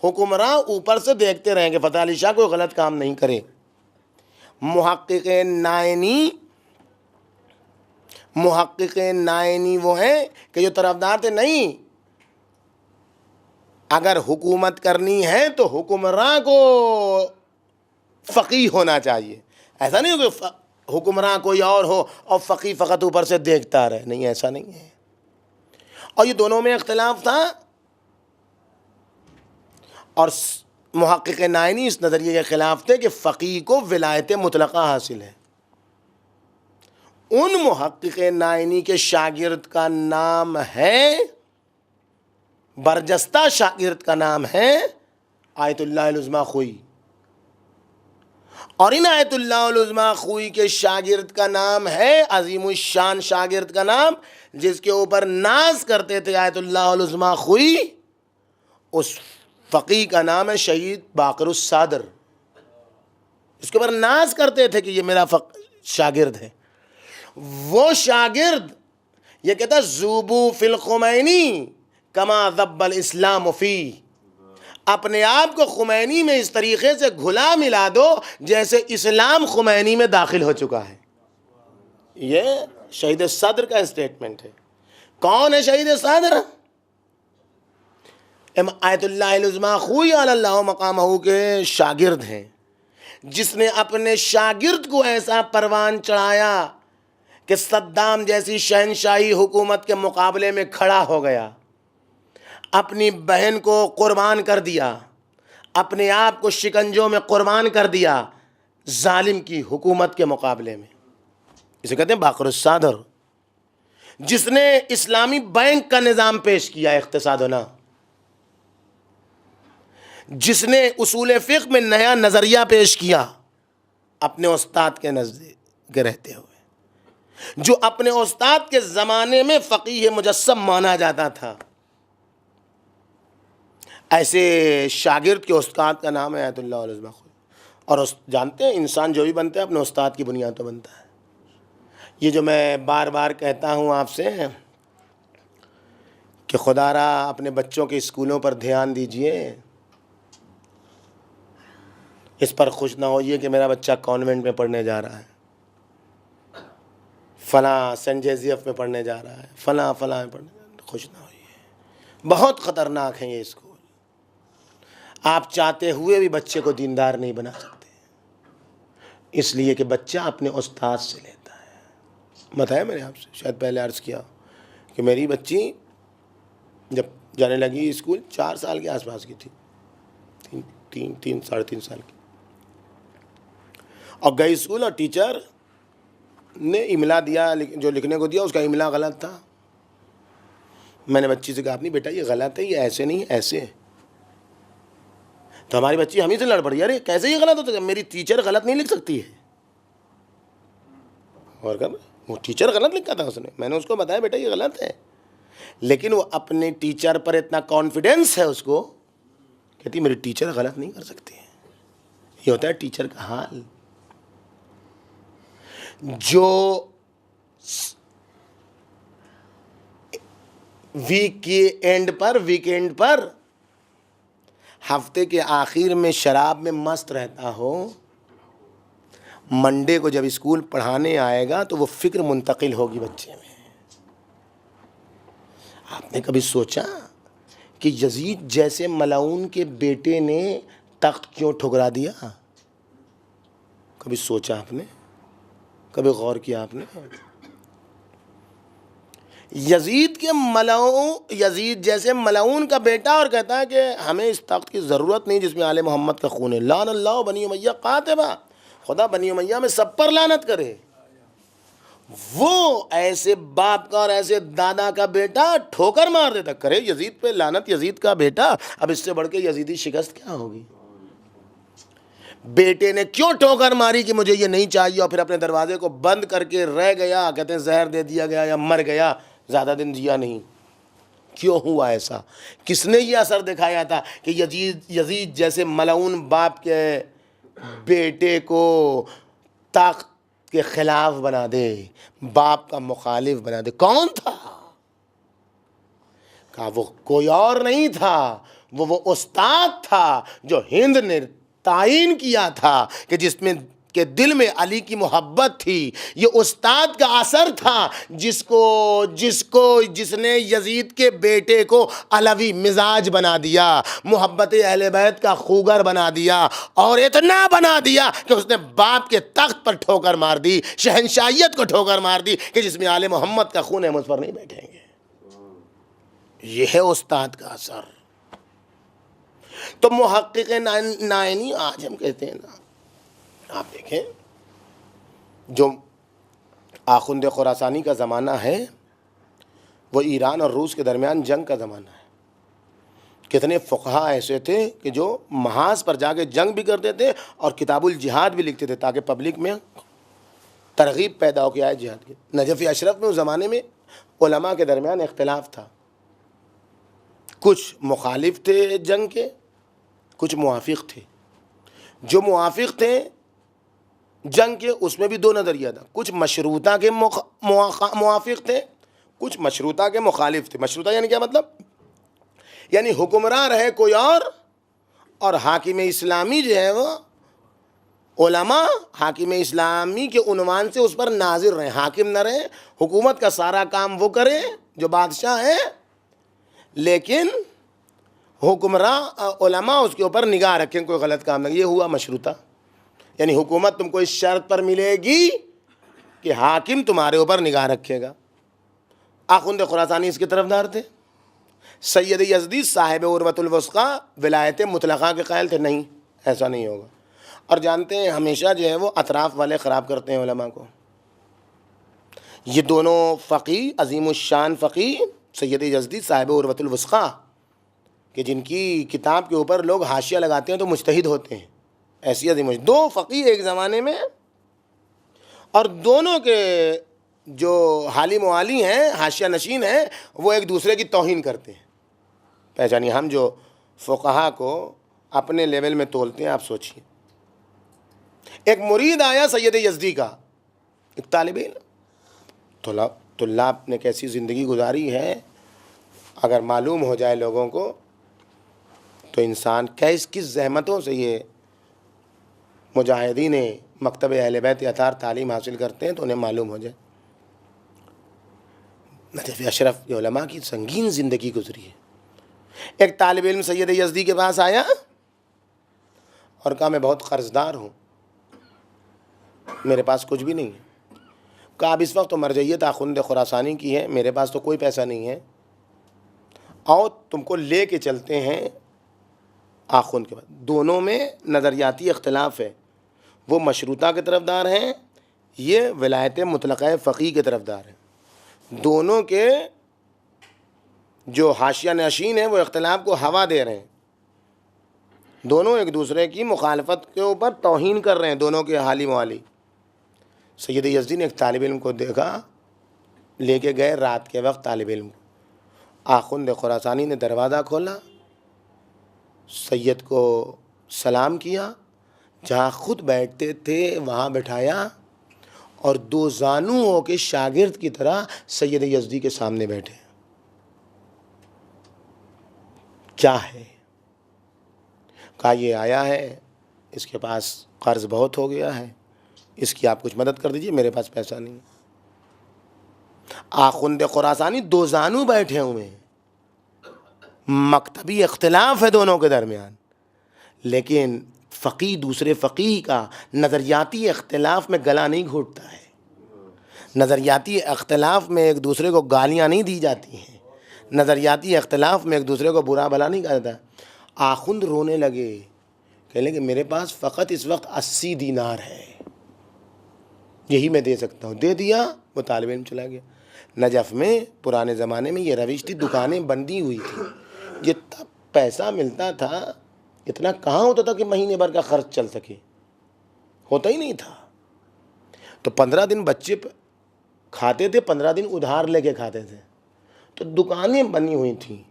حکمراں اوپر سے دیکھتے رہیں کہ فتح علی شاہ کوئی غلط کام نہیں کرے. محقق نائنی وہ ہیں کہ جو طرفدار تھے نہیں، اگر حکومت کرنی ہے تو حکمراں کو فقیہ ہونا چاہیے. ایسا نہیں ہو کہ حکمراں کوئی اور ہو اور فقیہ فقط اوپر سے دیکھتا رہے. نہیں، ایسا نہیں ہے. اور یہ دونوں میں اختلاف تھا، اور محقق نائنی اس نظریے کے خلاف تھے کہ فقیہ کو ولایت مطلقہ حاصل ہے. ان محقق نائنی کے شاگرد کا نام ہے، برجستہ شاگرد کا نام ہے آیت اللہ العظمیٰ خوئی. اور ان آیت اللہ العظمیٰ خوئی کے شاگرد کا نام ہے عظیم الشان شاگرد کا نام، جس کے اوپر ناز کرتے تھے آیت اللہ العظمیٰ خوئی. اس فقیہ کا نام ہے شہید باقر الصادر. اس کے اوپر ناز کرتے تھے کہ یہ میرا شاگرد ہے. وہ شاگرد یہ کہتا ذوبو فی الخمینی کما ذب الاسلام فی. اپنے آپ کو خمینی میں اس طریقے سے گھلا ملا دو جیسے اسلام خمینی میں داخل ہو چکا ہے. یہ شہید صدر کا اسٹیٹمنٹ ہے. کون ہے شہید صدر؟ آیت اللہ العظمیٰ خوئی علی اللہ مقامہ کے شاگرد ہیں، جس نے اپنے شاگرد کو ایسا پروان چڑھایا کہ صدام جیسی شہنشاہی حکومت کے مقابلے میں کھڑا ہو گیا، اپنی بہن کو قربان کر دیا، اپنے آپ کو شکنجوں میں قربان کر دیا ظالم کی حکومت کے مقابلے میں. اسے کہتے ہیں باقر الصادر. جس نے اسلامی بینک کا نظام پیش کیا اقتصاد و نا، جس نے اصول فقہ میں نیا نظریہ پیش کیا اپنے استاد کے نزدیک رہتے ہوئے، جو اپنے استاد کے زمانے میں فقیہ مجسم مانا جاتا تھا. ایسے شاگرد کے استاد کا نام ہے آیت اللہ العظمیٰ خوئی. اور جانتے ہیں انسان جو بھی بنتا ہے اپنے استاد کی بنیاد تو بنتا ہے. یہ جو میں بار بار کہتا ہوں آپ سے کہ خدا را اپنے بچوں کے اسکولوں پر دھیان دیجئے، اس پر خوش نہ ہوئیے کہ میرا بچہ کانوینٹ میں پڑھنے جا رہا ہے، فلاں سینٹ جوزف میں پڑھنے جا رہا ہے، فلاں میں پڑھنے جا رہا ہے. خوش نہ ہوئیے، بہت خطرناک ہیں یہ اسکول. آپ چاہتے ہوئے بھی بچے کو دیندار نہیں بنا سکتے، اس لیے کہ بچہ اپنے استاد سے لیتا ہے. بتایا میں نے آپ سے شاید پہلے عرض کیا کہ میری بچی جب جانے لگی اسکول 4 سال کے آس پاس کی تھی، 3 سال کی، اور گئی اسکول اور ٹیچر نے املا دیا، جو لکھنے کو دیا اس کا املا غلط تھا. میں نے بچی سے کہا اپنی بیٹا یہ غلط ہے، یہ ایسے نہیں ایسے ہے. تو ہماری بچی ہم ہی سے لڑ پڑی، ارے کیسے یہ غلط ہوتا ہے، میری ٹیچر غلط نہیں لکھ سکتی ہے. اور کہا وہ ٹیچر غلط لکھا تھا اس نے. میں نے اس کو بتایا بیٹا یہ غلط ہے، لیکن وہ اپنے ٹیچر پر اتنا کانفیڈینس ہے اس کو کہتی میری ٹیچر غلط نہیں کر سکتی. یہ ہوتا ہے ٹیچر کا حال. جو ویکینڈ پر ہفتے کے آخر میں شراب میں مست رہتا ہو، منڈے کو جب اسکول پڑھانے آئے گا تو وہ فکر منتقل ہوگی بچے میں. آپ نے کبھی سوچا کہ یزید جیسے ملعون کے بیٹے نے تخت کیوں ٹھکرا دیا؟ کبھی سوچا آپ نے؟ کبھی غور کیا آپ نے؟ یزید جیسے ملعون کا بیٹا، اور کہتا ہے کہ ہمیں اس تخت کی ضرورت نہیں جس میں آل محمد کا خون ہے. لعن اللہ بنی امیہ قاتبہ، خدا بنی امیہ میں سب پر لعنت کرے. وہ ایسے باپ کا اور ایسے دادا کا بیٹا ٹھوکر مار دیتا. کرے یزید پہ لعنت، یزید کا بیٹا. اب اس سے بڑھ کے یزیدی شکست کیا ہوگی؟ بیٹے نے کیوں ٹھوکر ماری کہ مجھے یہ نہیں چاہیے، اور پھر اپنے دروازے کو بند کر کے رہ گیا. کہتے ہیں زہر دے دیا گیا یا مر گیا، زیادہ دن جیا نہیں. کیوں ہوا ایسا؟ کس نے یہ اثر دکھایا تھا کہ یزید جیسے ملعون باپ کے بیٹے کو طاقت کے خلاف بنا دے، باپ کا مخالف بنا دے؟ کون تھا؟ کہا وہ کوئی اور نہیں تھا، وہ استاد تھا جو ہند نے تعین کیا تھا، کہ جس میں کہ دل میں علی کی محبت تھی. یہ استاد کا اثر تھا جس نے یزید کے بیٹے کو علوی مزاج بنا دیا، محبت اہل بیت کا خوگر بنا دیا، اور اتنا بنا دیا کہ اس نے باپ کے تخت پر ٹھوکر مار دی، شہنشاہیت کو ٹھوکر مار دی، کہ جس میں آل محمد کا خون ہے مجھ پر نہیں بیٹھیں گے. یہ ہے استاد کا اثر. تو محقق نائینی آج ہم کہتے ہیں نا، آپ دیکھیں جو آخوند خراسانی کا زمانہ ہے وہ ایران اور روس کے درمیان جنگ کا زمانہ ہے. کتنے فقہا ایسے تھے کہ جو محاذ پر جا کے جنگ بھی کرتے تھے اور کتاب الجہاد بھی لکھتے تھے تاکہ پبلک میں ترغیب پیدا ہو کے آئے جہاد کی. نجف اشرف میں اس زمانے میں علماء کے درمیان اختلاف تھا. کچھ مخالف تھے جنگ کے، کچھ موافق تھے. جو موافق تھے جنگ کے اس میں بھی دو نظریہ تھا. کچھ مشروطہ کے موافق تھے، کچھ مشروطہ کے مخالف تھے. مشروطہ یعنی کیا مطلب؟ یعنی حکمراں رہے کوئی اور حاکم اسلامی جو ہے وہ علماء حاکم اسلامی کے عنوان سے اس پر ناظر رہے. حاکم نہ رہے، حکومت کا سارا کام وہ کرے جو بادشاہ ہے، لیکن حکمراں علماء اس کے اوپر نگاہ رکھیں، کوئی غلط کام نہ. یہ ہوا مشروطہ. یعنی حکومت تم کو اس شرط پر ملے گی کہ حاکم تمہارے اوپر نگاہ رکھے گا. آخوند خراسانی اس کے طرفدار تھے. سید یزدی صاحب عروۃ الوثقی ولایت مطلقہ کے قائل تھے. نہیں، ایسا نہیں ہوگا. اور جانتے ہیں ہمیشہ جو ہے وہ اطراف والے خراب کرتے ہیں علماء کو. یہ دونوں فقی، عظیم الشان فقی سید یزدی صاحب عروۃ الوثقی، کہ جن کی کتاب کے اوپر لوگ حاشیہ لگاتے ہیں تو مجتہد ہوتے ہیں، ایسی عظیم دو فقی ایک زمانے میں، اور دونوں کے جو حالی موالی ہیں، حاشیہ نشین ہیں، وہ ایک دوسرے کی توہین کرتے ہیں. پہچانیے، ہم جو فقہا کو اپنے لیول میں تولتے ہیں، آپ سوچیے. ایک مرید آیا سید یزدی کا، ایک طالب علم. طلاب نے کیسی زندگی گزاری ہے اگر معلوم ہو جائے لوگوں کو تو انسان کس زحمتوں سے یہ مجاہدین مکتب اہل بیت اطہار تعلیم حاصل کرتے ہیں تو انہیں معلوم ہو جائے. نجف اشرف کے علماء کی سنگین زندگی گزری ہے. ایک طالب علم سید یزدی کے پاس آیا اور کہا میں بہت قرضدار ہوں، میرے پاس کچھ بھی نہیں ہے. کہا اب اس وقت تو مرجعیت آخوند خراسانی کی ہے، میرے پاس تو کوئی پیسہ نہیں ہے، آؤ تم کو لے کے چلتے ہیں آخوند کے پاس. دونوں میں نظریاتی اختلاف ہے. وہ مشروطہ کے طرفدار ہیں، یہ ولایت مطلقہ فقی کے طرفدار ہیں. دونوں کے جو حاشیہ نشین ہیں وہ اختلاف کو ہوا دے رہے ہیں. دونوں ایک دوسرے کی مخالفت کے اوپر توہین کر رہے ہیں، دونوں کے حالی موالی. سید یزدی نے ایک طالب علم کو دیکھا، لے کے گئے رات کے وقت طالب علم کو. آخوند خراسانی نے دروازہ کھولا، سید کو سلام کیا، جہاں خود بیٹھتے تھے وہاں بٹھایا، اور دو زانو ہو کے شاگرد کی طرح سید یزدی کے سامنے بیٹھے۔ کیا ہے؟ کہا یہ آیا ہے، اس کے پاس قرض بہت ہو گیا ہے، اس کی آپ کچھ مدد کر دیجئے، میرے پاس پیسہ نہیں۔ آخوند خراسانی دو زانو بیٹھے ہوئے ہیں، مکتبی اختلاف ہے دونوں کے درمیان، لیکن فقیہ دوسرے فقیہ کا نظریاتی اختلاف میں گلا نہیں گھوٹتا ہے، نظریاتی اختلاف میں ایک دوسرے کو گالیاں نہیں دی جاتی ہیں، نظریاتی اختلاف میں ایک دوسرے کو برا بھلا نہیں کہا جاتا۔ آخوند رونے لگے، کہنے کہ میرے پاس فقط اس وقت 80 دینار ہے، یہی میں دے سکتا ہوں۔ دے دیا، وہ طالب علم چلا گیا۔ نجف میں پرانے زمانے میں یہ روش تھی، دکانیں بندی ہوئی تھی، جتنا پیسہ ملتا تھا اتنا کہاں ہوتا تھا کہ مہینے بھر کا خرچ چل سکے، ہوتا ہی نہیں تھا۔ تو 15 دن بچے کھاتے تھے، 15 دن ادھار لے کے کھاتے تھے۔ تو دکانیں بنی ہوئی تھیں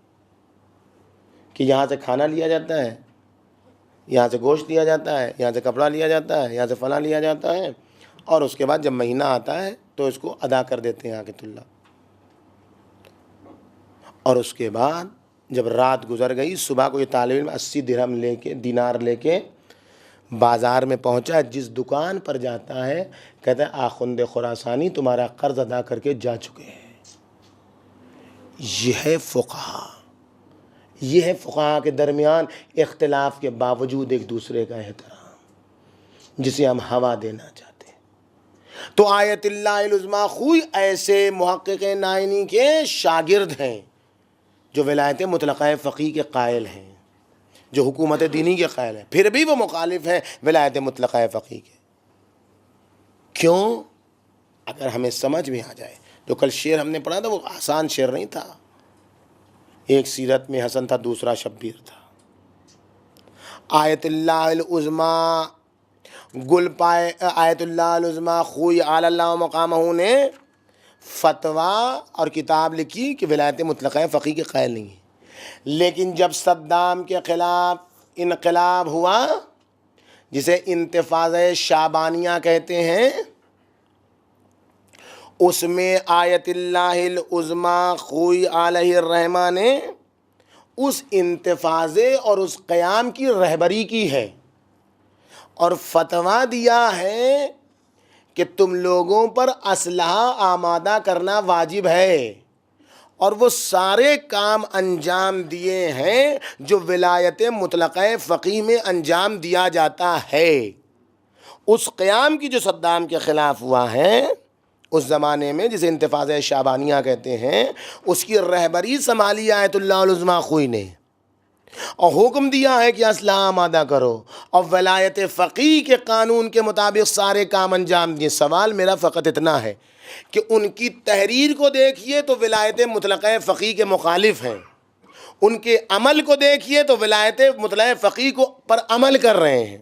کہ یہاں سے کھانا لیا جاتا ہے، یہاں سے گوشت لیا جاتا ہے، یہاں سے کپڑا لیا جاتا ہے، یہاں سے فلاں لیا جاتا ہے، اور اس کے بعد جب مہینہ آتا ہے تو اس کو ادا کر دیتے ہیں آقت اللہ۔ اور اس کے بعد جب رات گزر گئی، صبح کو یہ طالب علم 80 درہم لے کے، دینار لے کے بازار میں پہنچا، جس دکان پر جاتا ہے کہتا ہے آخوند خراسانی تمہارا قرض ادا کر کے جا چکے ہیں۔ یہ ہے فقہا، یہ ہے فقہا کے درمیان اختلاف کے باوجود ایک دوسرے کا احترام، جسے ہم ہوا دینا چاہتے ہیں۔ تو آیت اللہ العظمیٰ خوئی ایسے محقق نائینی کے شاگرد ہیں جو ولایت مطلقہ فقیہ کے قائل ہیں، جو حکومت دینی کے قائل ہیں، پھر بھی وہ مخالف ہیں ولایت مطلقہ فقیہ کے۔ کیوں؟ اگر ہمیں سمجھ میں آ جائے، جو کل شعر ہم نے پڑھا تھا وہ آسان شعر نہیں تھا، ایک سیرت میں حسن تھا، دوسرا شبیر تھا۔ آیت اللہ العظمیٰ گل پائے، آیت اللہ العظمیٰ خوئی اعلی اللہ مقامہ نے فتویٰ اور کتاب لکھی کہ ولایت مطلقہ فقیہ کے قائل نہیں ہے، لیکن جب صدام کے خلاف انقلاب ہوا، جسے انتفاضہ شعبانیہ کہتے ہیں، اس میں آیت اللہ العظمیٰ خوئی علیہ الرحمہ نے اس انتفاضے اور اس قیام کی رہبری کی ہے، اور فتویٰ دیا ہے کہ تم لوگوں پر اسلحہ آمادہ کرنا واجب ہے، اور وہ سارے کام انجام دیے ہیں جو ولایت مطلقہ فقیہ میں انجام دیا جاتا ہے۔ اس قیام کی جو صدام کے خلاف ہوا ہے اس زمانے میں، جسے انتفاضہ شعبانیہ کہتے ہیں، اس کی رہبری سنبھالی آیت اللہ العظمیٰ خوئی نے، اور حکم دیا ہے کہ اسلحہ آمادہ کرو، اور ولایت فقیہ کے قانون کے مطابق سارے کام انجام دیے۔ سوال میرا فقط اتنا ہے کہ ان کی تحریر کو دیکھیے تو ولایت مطلقہ فقیہ کے مخالف ہیں، ان کے عمل کو دیکھیے تو ولایت مطلقہ فقیہ کو پر عمل کر رہے ہیں،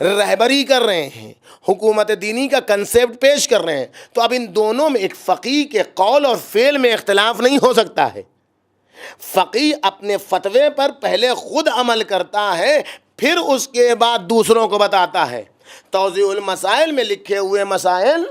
رہبری کر رہے ہیں، حکومت دینی کا کنسیپٹ پیش کر رہے ہیں۔ تو اب ان دونوں میں ایک فقیہ کے قول اور فعل میں اختلاف نہیں ہو سکتا ہے۔ فقیہ اپنے فتوے پر پہلے خود عمل کرتا ہے، پھر اس کے بعد دوسروں کو بتاتا ہے۔ توضیح المسائل میں لکھے ہوئے مسائل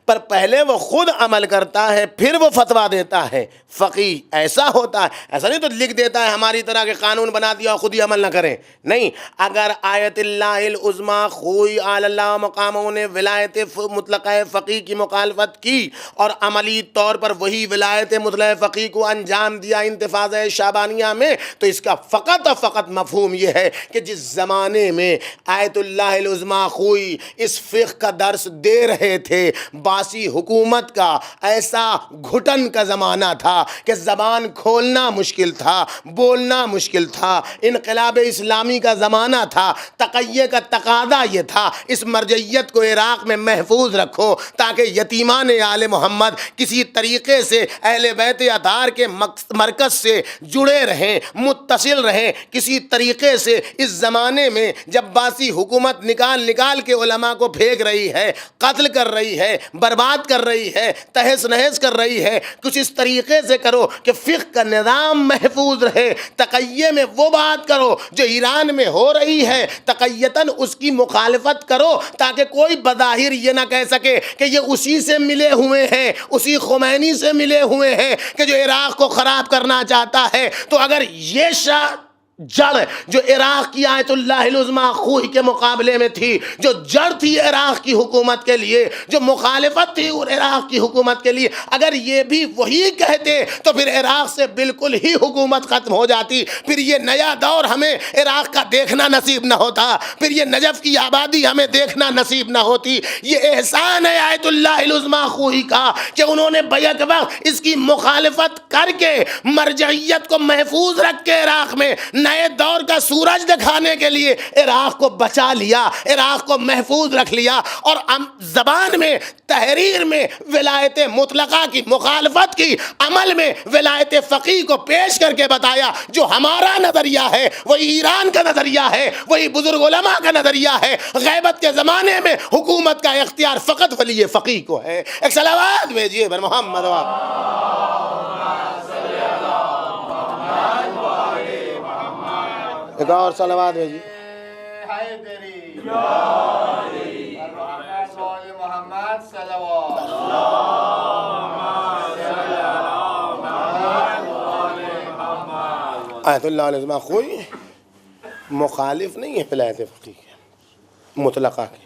پر پہلے وہ خود عمل کرتا ہے، پھر وہ فتویٰ دیتا ہے۔ فقیہ ایسا ہوتا ہے، ایسا نہیں تو لکھ دیتا ہے ہماری طرح کے قانون بنا دیا اور خود ہی عمل نہ کریں، نہیں۔ اگر آیت اللہ العظمیٰ خوئی اعلی اللہ مقاموں نے ولایت مطلقہ فقیہ کی مخالفت کی اور عملی طور پر وہی ولایت مطلقہ فقیہ کو انجام دیا انتفاضہ شعبانیہ میں، تو اس کا فقط اور فقط مفہوم یہ ہے کہ جس زمانے میں آیت اللہ العظمیٰ خوئی اس فقہ کا درس دے رہے تھے، باسی حکومت کا ایسا گھٹن کا زمانہ تھا کہ زبان کھولنا مشکل تھا، بولنا مشکل تھا، انقلاب اسلامی کا زمانہ تھا، تقیہ کا تقاضا یہ تھا اس مرجعیت کو عراق میں محفوظ رکھو تاکہ یتیمان آل محمد کسی طریقے سے اہل بیت اطہار کے مرکز سے جڑے رہیں، متصل رہیں کسی طریقے سے۔ اس زمانے میں جب باسی حکومت نکال کے علماء کو پھینک رہی ہے، قتل کر رہی ہے، ہے، برباد کر رہی ہے، تہس نہس کر رہی ہے۔ کچھ اس طریقے سے کرو کہ فقہ کا نظام محفوظ رہے۔ تقیہ میں وہ بات کرو جو ایران میں ہو رہی ہے، تقیتاً اس کی مخالفت کرو تاکہ کوئی بظاہر یہ نہ کہہ سکے کہ یہ اسی سے ملے ہوئے ہیں، اسی خمینی سے ملے ہوئے ہیں کہ جو عراق کو خراب کرنا چاہتا ہے۔ تو اگر یہ جڑ جو عراق کی آیت اللہ العظمیٰ خوئی کے مقابلے میں تھی، جو جڑ تھی عراق کی حکومت کے لیے، جو مخالفت تھی عراق کی حکومت کے لیے، اگر یہ بھی وہی کہتے تو پھر عراق سے بالکل ہی حکومت ختم ہو جاتی، پھر یہ نیا دور ہمیں عراق کا دیکھنا نصیب نہ ہوتا، پھر یہ نجف کی آبادی ہمیں دیکھنا نصیب نہ ہوتی۔ یہ احسان ہے آیت اللہ العظمیٰ خوئی کا کہ انہوں نے بیک وقت اس کی مخالفت کر کے مرجعیت کو محفوظ رکھ کے عراق میں نئے دور کا سورج دکھانے کے لیے عراق کو بچا لیا، عراق کو محفوظ رکھ لیا، اور زبان میں، تحریر میں ولایت مطلقہ کی مخالفت کی، عمل میں ولایت فقیہ کو پیش کر کے بتایا جو ہمارا نظریہ ہے وہی ایران کا نظریہ ہے، وہی بزرگ علماء کا نظریہ ہے۔ غیبت کے زمانے میں حکومت کا اختیار فقط ولی فقیہ کو ہے۔ ایک صلوات بھیجیے بر محمد۔ ایک اور صلوات بھیجیے۔ محمد صلوات۔ آیت اللہ العظمیٰ خوئی مخالف نہیں ہے ولایت فقیہ کے مطلقہ کے،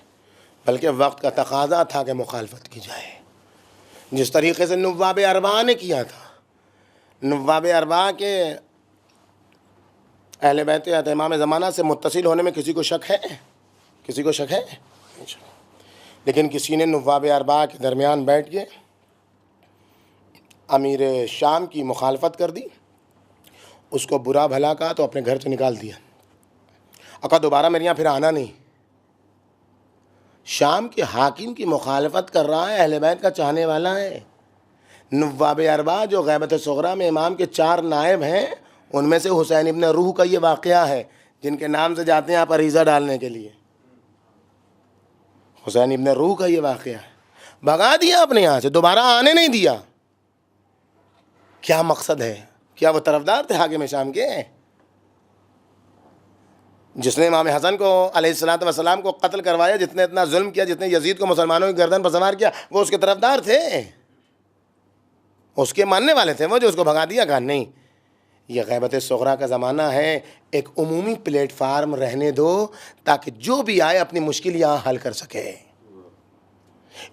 بلکہ وقت کا تقاضا تھا کہ مخالفت کی جائے، جس طریقے سے نواب اربعہ نے کیا تھا۔ نواب اربعہ کے اہل بیت امام زمانہ سے متصل ہونے میں کسی کو شک ہے؟ کسی کو شک ہے؟ لیکن کسی نے نواب اربعہ کے درمیان بیٹھ کے امیر شام کی مخالفت کر دی، اس کو برا بھلا کہا تو اپنے گھر سے نکال دیا، کہا دوبارہ میرے یہاں پھر آنا نہیں۔ شام کے حاکم کی مخالفت کر رہا ہے، اہل بیت کا چاہنے والا ہے۔ نواب اربعہ جو غیبت صغریٰ میں امام کے 4 نائب ہیں، ان میں سے حسین ابن روح کا یہ واقعہ ہے، جن کے نام سے جاتے ہیں آپ عریضہ ڈالنے کے لیے۔ حسین ابن روح کا یہ واقعہ ہے، بھگا دیا اپنے یہاں سے، دوبارہ آنے نہیں دیا۔ کیا مقصد ہے؟ کیا وہ طرفدار تھے حاکم شام کے؟ جس نے امام حسن کو علیہ الصلوۃ والسلام کو قتل کروایا، جس نے اتنا ظلم کیا، جس نے یزید کو مسلمانوں کی گردن پر سوار کیا، وہ اس کے طرفدار تھے، اس کے ماننے والے تھے وہ جو اس کو بھگا دیا؟ کہا نہیں، یہ غیبت صغریٰ کا زمانہ ہے، ایک عمومی پلیٹ فارم رہنے دو تاکہ جو بھی آئے اپنی مشکل یہاں حل کر سکے۔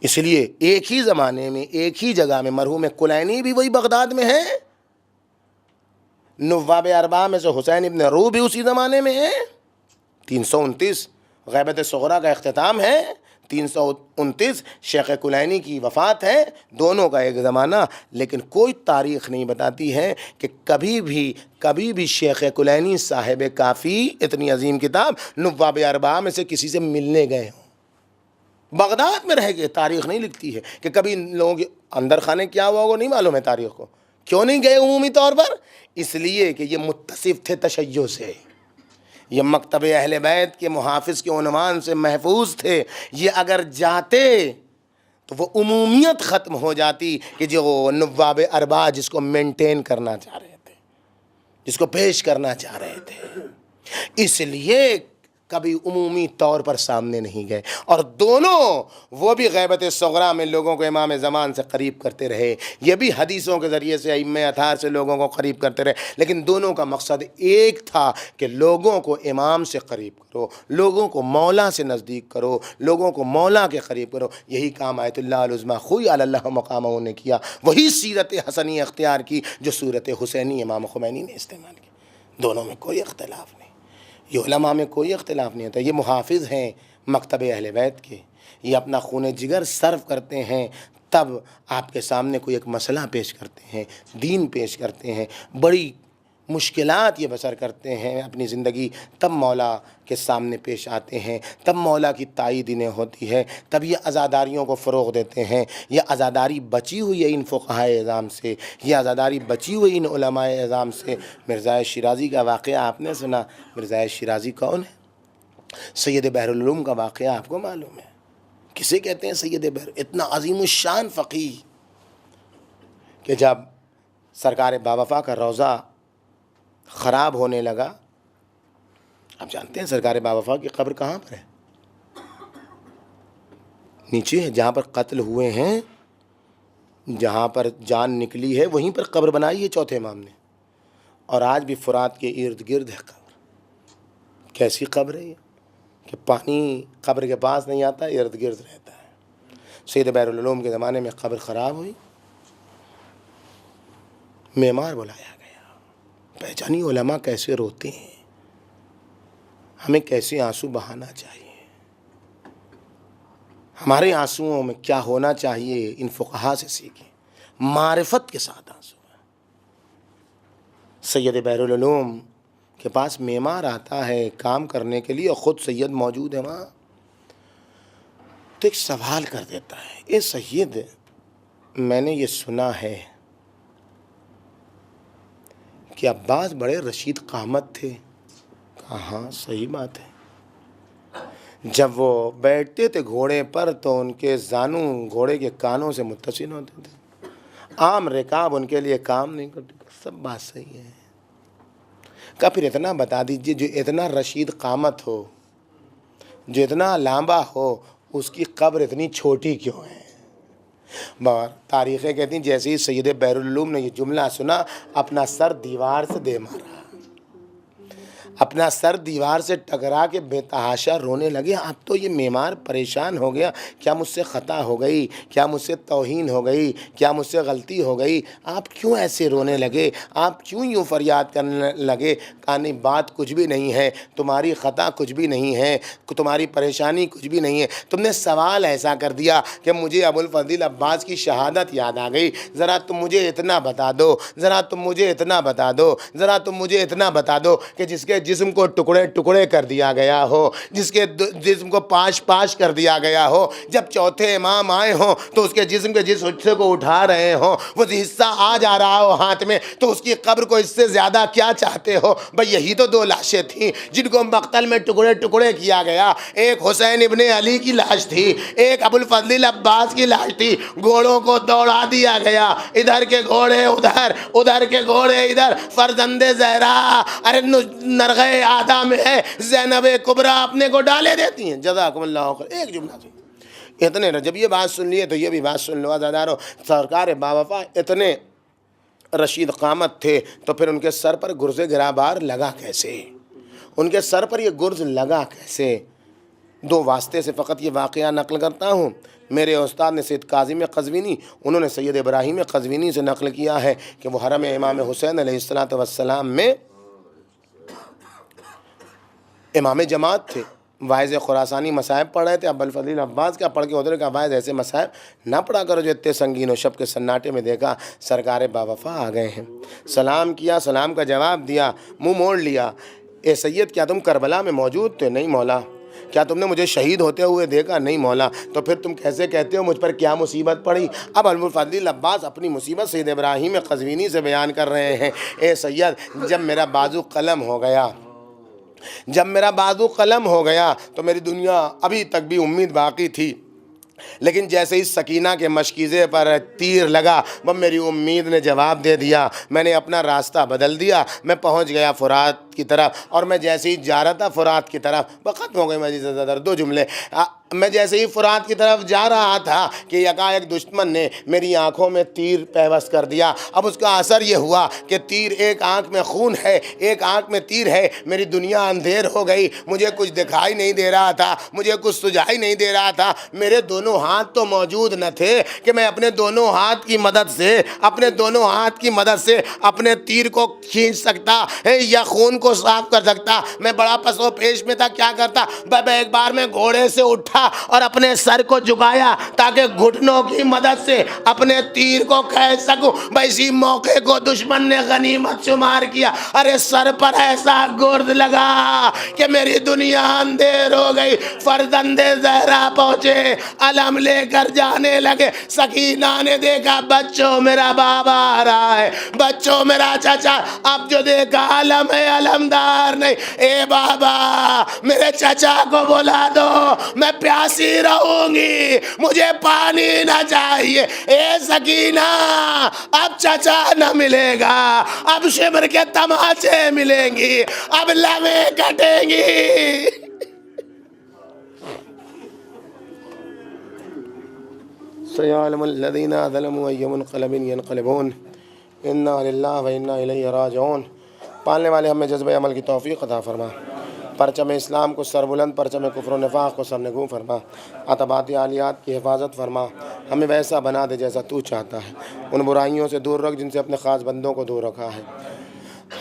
اس لیے ایک ہی زمانے میں ایک ہی جگہ میں مرحوم کلینی بھی وہی بغداد میں ہے، نواب اربعہ میں سے حسین ابن روح بھی اسی زمانے میں ہے۔ 329 غیبت صغریٰ کا اختتام ہے، 329 شیخ کلینی کی وفات ہے، دونوں کا ایک زمانہ، لیکن کوئی تاریخ نہیں بتاتی ہے کہ کبھی بھی شیخ کلینی صاحب کافی اتنی عظیم کتاب نواب اربعہ میں سے کسی سے ملنے گئے ہوں۔ بغداد میں رہ کے تاریخ نہیں لکھتی ہے کہ کبھی لوگوں کے اندر خانے کیا ہوا ہوگا، نہیں معلوم ہے تاریخ کو۔ کیوں نہیں گئے عمومی طور پر؟ اس لیے کہ یہ متصف تھے تشیع سے، یہ مکتب اہل بیت کے محافظ کے عنوان سے محفوظ تھے۔ یہ اگر جاتے تو وہ عمومیت ختم ہو جاتی کہ جو نواب اربعہ جس کو مینٹین کرنا چاہ رہے تھے، جس کو پیش کرنا چاہ رہے تھے، اس لیے کبھی عمومی طور پر سامنے نہیں گئے۔ اور دونوں وہ بھی غیبت صغریٰ میں لوگوں کو امام زمان سے قریب کرتے رہے، یہ بھی حدیثوں کے ذریعے سے ائمہ اطہار سے لوگوں کو قریب کرتے رہے، لیکن دونوں کا مقصد ایک تھا کہ لوگوں کو امام سے قریب کرو، لوگوں کو مولا سے نزدیک کرو، لوگوں کو مولا کے قریب کرو۔ یہی کام آیت اللہ العظمیٰ خوئی علی اللہ مقامہ نے کیا، وہی سیرت حسنی اختیار کی جو سورت حسینی امام خمینی نے استعمال کی۔ دونوں میں کوئی اختلاف نہیں، یہ علماء میں کوئی اختلاف نہیں ہوتا۔ یہ محافظ ہیں مکتب اہل بیت کے، یہ اپنا خون جگر صرف کرتے ہیں، تب آپ کے سامنے کوئی ایک مسئلہ پیش کرتے ہیں، دین پیش کرتے ہیں، بڑی مشکلات یہ بسر کرتے ہیں اپنی زندگی، تب مولا کے سامنے پیش آتے ہیں، تب مولا کی تائید انہیں ہوتی ہے، تب یہ عزاداریوں کو فروغ دیتے ہیں۔ یہ عزاداری بچی ہوئی ہے ان فقہائے اعظام سے، یہ عزاداری بچی ہوئی ان علماء اعظام سے۔ مرزا شیرازی کا واقعہ آپ نے سنا، مرزا شیرازی کون ہے؟ سید بحر العلوم کا واقعہ آپ کو معلوم ہے، کسے کہتے ہیں سید بحر؟ اتنا عظیم الشان فقیہ کہ جب سرکار باوفا کا روضہ خراب ہونے لگا، آپ جانتے ہیں سرکار باوفا کی قبر کہاں پر ہے؟ نیچے ہے، جہاں پر قتل ہوئے ہیں، جہاں پر جان نکلی ہے، وہیں پر قبر بنائی ہے چوتھے امام نے، اور آج بھی فرات کے ارد گرد ہے قبر۔ کیسی قبر ہے یہ کہ پانی قبر کے پاس نہیں آتا، ارد گرد رہتا ہے۔ سید بحر العلوم کے زمانے میں قبر خراب ہوئی، معمار بلایا گیا۔ پہچانی علماء کیسے روتے ہیں، ہمیں کیسے آنسو بہانا چاہیے، ہمارے آنسوؤں میں کیا ہونا چاہیے، ان فقہا سے سیکھیں، معرفت کے ساتھ آنسو ہے۔ سید بحر العلوم کے پاس معمار آتا ہے کام کرنے کے لیے، اور خود سید موجود ہے وہاں، تو ایک سوال کر دیتا ہے، اے سید، میں نے یہ سنا ہے کہ عباس بڑے رشید قامت تھے۔ کہا ہاں صحیح بات ہے، جب وہ بیٹھتے تھے گھوڑے پر تو ان کے زانو گھوڑے کے کانوں سے متصل ہوتے تھے، عام رکاب ان کے لیے کام نہیں کرتے۔ سب بات صحیح ہے، کہا پھر اتنا بتا دیجئے، جو اتنا رشید قامت ہو، جو اتنا لامبا ہو، اس کی قبر اتنی چھوٹی کیوں ہے؟ تاریخیں کہتی ہیں جیسے ہی سید بحر العلوم نے یہ جملہ سنا، اپنا سر دیوار سے دے مارا، اپنا سر دیوار سے ٹکرا کے بے تحاشا رونے لگے۔ اب تو یہ معمار پریشان ہو گیا، کیا مجھ سے خطا ہو گئی، کیا مجھ سے توہین ہو گئی، کیا مجھ سے غلطی ہو گئی، آپ کیوں ایسے رونے لگے، آپ کیوں یوں فریاد کرنے لگے؟ کہا نہیں، بات کچھ بھی نہیں ہے، تمہاری خطا کچھ بھی نہیں ہے، تمہاری پریشانی کچھ بھی نہیں ہے، تم نے سوال ایسا کر دیا کہ مجھے ابو الفضل عباس کی شہادت یاد آ گئی۔ ذرا تم مجھے اتنا بتا دو، ذرا تم مجھے اتنا بتا دو، ذرا تم مجھے اتنا بتا دو کہ جس کے جسم کو ٹکڑے ٹکڑے کر دیا گیا ہو، جس کے جسم کو پاش پاش کر دیا گیا ہو، جب چوتھے امام آئے ہوں تو اس کے جسم کے جس حصے کو اٹھا رہے ہوں وہ حصہ آ جا رہا ہو ہاتھ میں، تو اس کی قبر کو اس سے زیادہ کیا چاہتے ہو؟ بھئی یہی تو دو لاشیں تھیں جن کو مقتل میں ٹکڑے ٹکڑے کیا گیا، ایک حسین ابن علی کی لاش تھی، ایک ابو الفضل عباس کی لاش تھی، گھوڑوں کو دوڑا دیا گیا، ادھر کے گھوڑے ادھر، ادھر کے گھوڑے ادھر، فرزند زہرا ارے نرغے آدھا میں ہے، زینب کبریٰ اپنے کو ڈالے دیتی ہیں۔ جزاکم اللہ خیر، ایک جملہ تھی اتنے، جب یہ بات سن لیے تو یہ بھی بات سن لو عزیزانو، سرکار باوفا اتنے رشید قامت تھے تو پھر ان کے سر پر گرز گرابار لگا کیسے؟ ان کے سر پر یہ گرز لگا کیسے؟ دو واسطے سے فقط یہ واقعہ نقل کرتا ہوں۔ میرے استاد نے سید کاظم قزوینی، انہوں نے سید ابراہیم قزوینی سے نقل کیا ہے کہ وہ حرم امام حسین علیہ السلام میں امام جماعت تھے، واعظ خراسانی مصائب پڑھ رہے تھے، ابو الفضل عباس کا پڑھ کے ادھر کا واعظ ایسے مصائب نہ پڑھا کرو جو اتنے سنگین و شب کے سناٹے میں دیکھا سرکار باوفا آ گئے ہیں، سلام کیا، سلام کا جواب دیا، منہ موڑ لیا۔ اے سید، کیا تم کربلا میں موجود تھے؟ نہیں مولا۔ کیا تم نے مجھے شہید ہوتے ہوئے دیکھا؟ نہیں مولا۔ تو پھر تم کیسے کہتے ہو مجھ پر کیا مصیبت پڑی؟ اب ابو الفضل عباس اپنی مصیبت سید ابراہیم قزوینی سے بیان کر رہے ہیں۔ اے سید، جب میرا بازو قلم ہو گیا، جب میرا بازو قلم ہو گیا تو میری دنیا ابھی تک بھی امید باقی تھی، لیکن جیسے ہی سکینہ کے مشکیزے پر تیر لگا وہ میری امید نے جواب دے دیا، میں نے اپنا راستہ بدل دیا، میں پہنچ گیا فرات کی طرف، اور میں جیسے ہی جا رہا تھا فرات کی طرف، وہ ختم ہو گئی میری زیادہ دو جملے، میں جیسے ہی فرات کی طرف جا رہا تھا کہ یکایک دشمن نے میری آنکھوں میں تیر پیوست کر دیا۔ اب اس کا اثر یہ ہوا کہ تیر، ایک آنکھ میں خون ہے، ایک آنکھ میں تیر ہے، میری دنیا اندھیر ہو گئی، مجھے کچھ دکھائی نہیں دے رہا تھا، مجھے کچھ سجائی نہیں دے رہا تھا، میرے دونوں ہاتھ تو موجود نہ تھے کہ میں اپنے دونوں ہاتھ کی مدد سے، اپنے دونوں ہاتھ کی مدد سے اپنے تیر کو کھینچ سکتا یا خون کو صاف کر سکتا۔ میں بڑا پس و پیش میں تھا، کیا کرتا؟ ایک بار میں گھوڑے سے اٹھا اور اپنے سر کو جھکایا تاکہ گھٹنوں کی مدد سے اپنے تیر کو کھینچ سکوں۔ اسی موقع کو دشمن نے غنیمت شمار کیا، ارے سر پر ایسا گرد لگا کہ میری دنیا اندھیر ہو گئی۔ فرزند زہرا پہنچے، علم لے کر جانے لگے، سکینہ نے دیکھا بچوں میرا بابا آ رہا ہے، بچوں میرا چچا، اب جو دیکھا علم ہے علمدار نہیں، اے بابا میرے چچا کو بلا دو، میں پیاسی رہوں گی، مجھے پانی نہ چاہیے۔ اے سکینہ اب چچا نہ ملے گا، اب شبر کے تماچے ملیں گی، اب لمحے کٹیں گی۔ سيعلم الذين ظلموا أي منقلب ينقلبون إنا لله وإنا إليه راجعون۔ پالنے والے ہمیں جذبہ عمل کی توفیق عطا فرما، پرچم اسلام کو سربلند، پرچم کفر و نفاق کو سرنگوں فرما، عتبات عالیات کی حفاظت فرما، ہمیں ویسا بنا دے جیسا تو چاہتا ہے، ان برائیوں سے دور رکھ جن سے اپنے خاص بندوں کو دور رکھا ہے،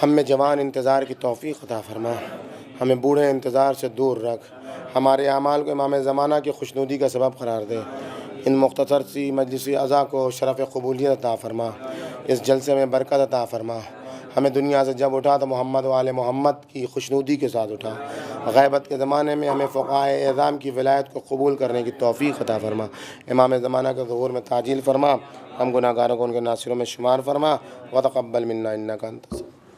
ہم میں جوان انتظار کی توفیق عطا فرما، ہمیں بوڑھے انتظار سے دور رکھ، ہمارے اعمال کو امام زمانہ کی خوشنودی کا سبب قرار دے، ان مختصر سی مجلسی اعضاء کو شرف قبولیت عطا فرما، اس جلسے میں برکت عطا فرما، ہمیں دنیا سے جب اٹھا تو محمد و آل محمد کی خوشنودی کے ساتھ اٹھا، غیبت کے زمانے میں ہمیں فقہائے اعظام کی ولایت کو قبول کرنے کی توفیق عطا فرما، امام زمانہ کے ظہور میں تعجیل فرما، ہم گناہ گاروں کو ان کے ناصروں میں شمار فرما، وتقبل منا انک انت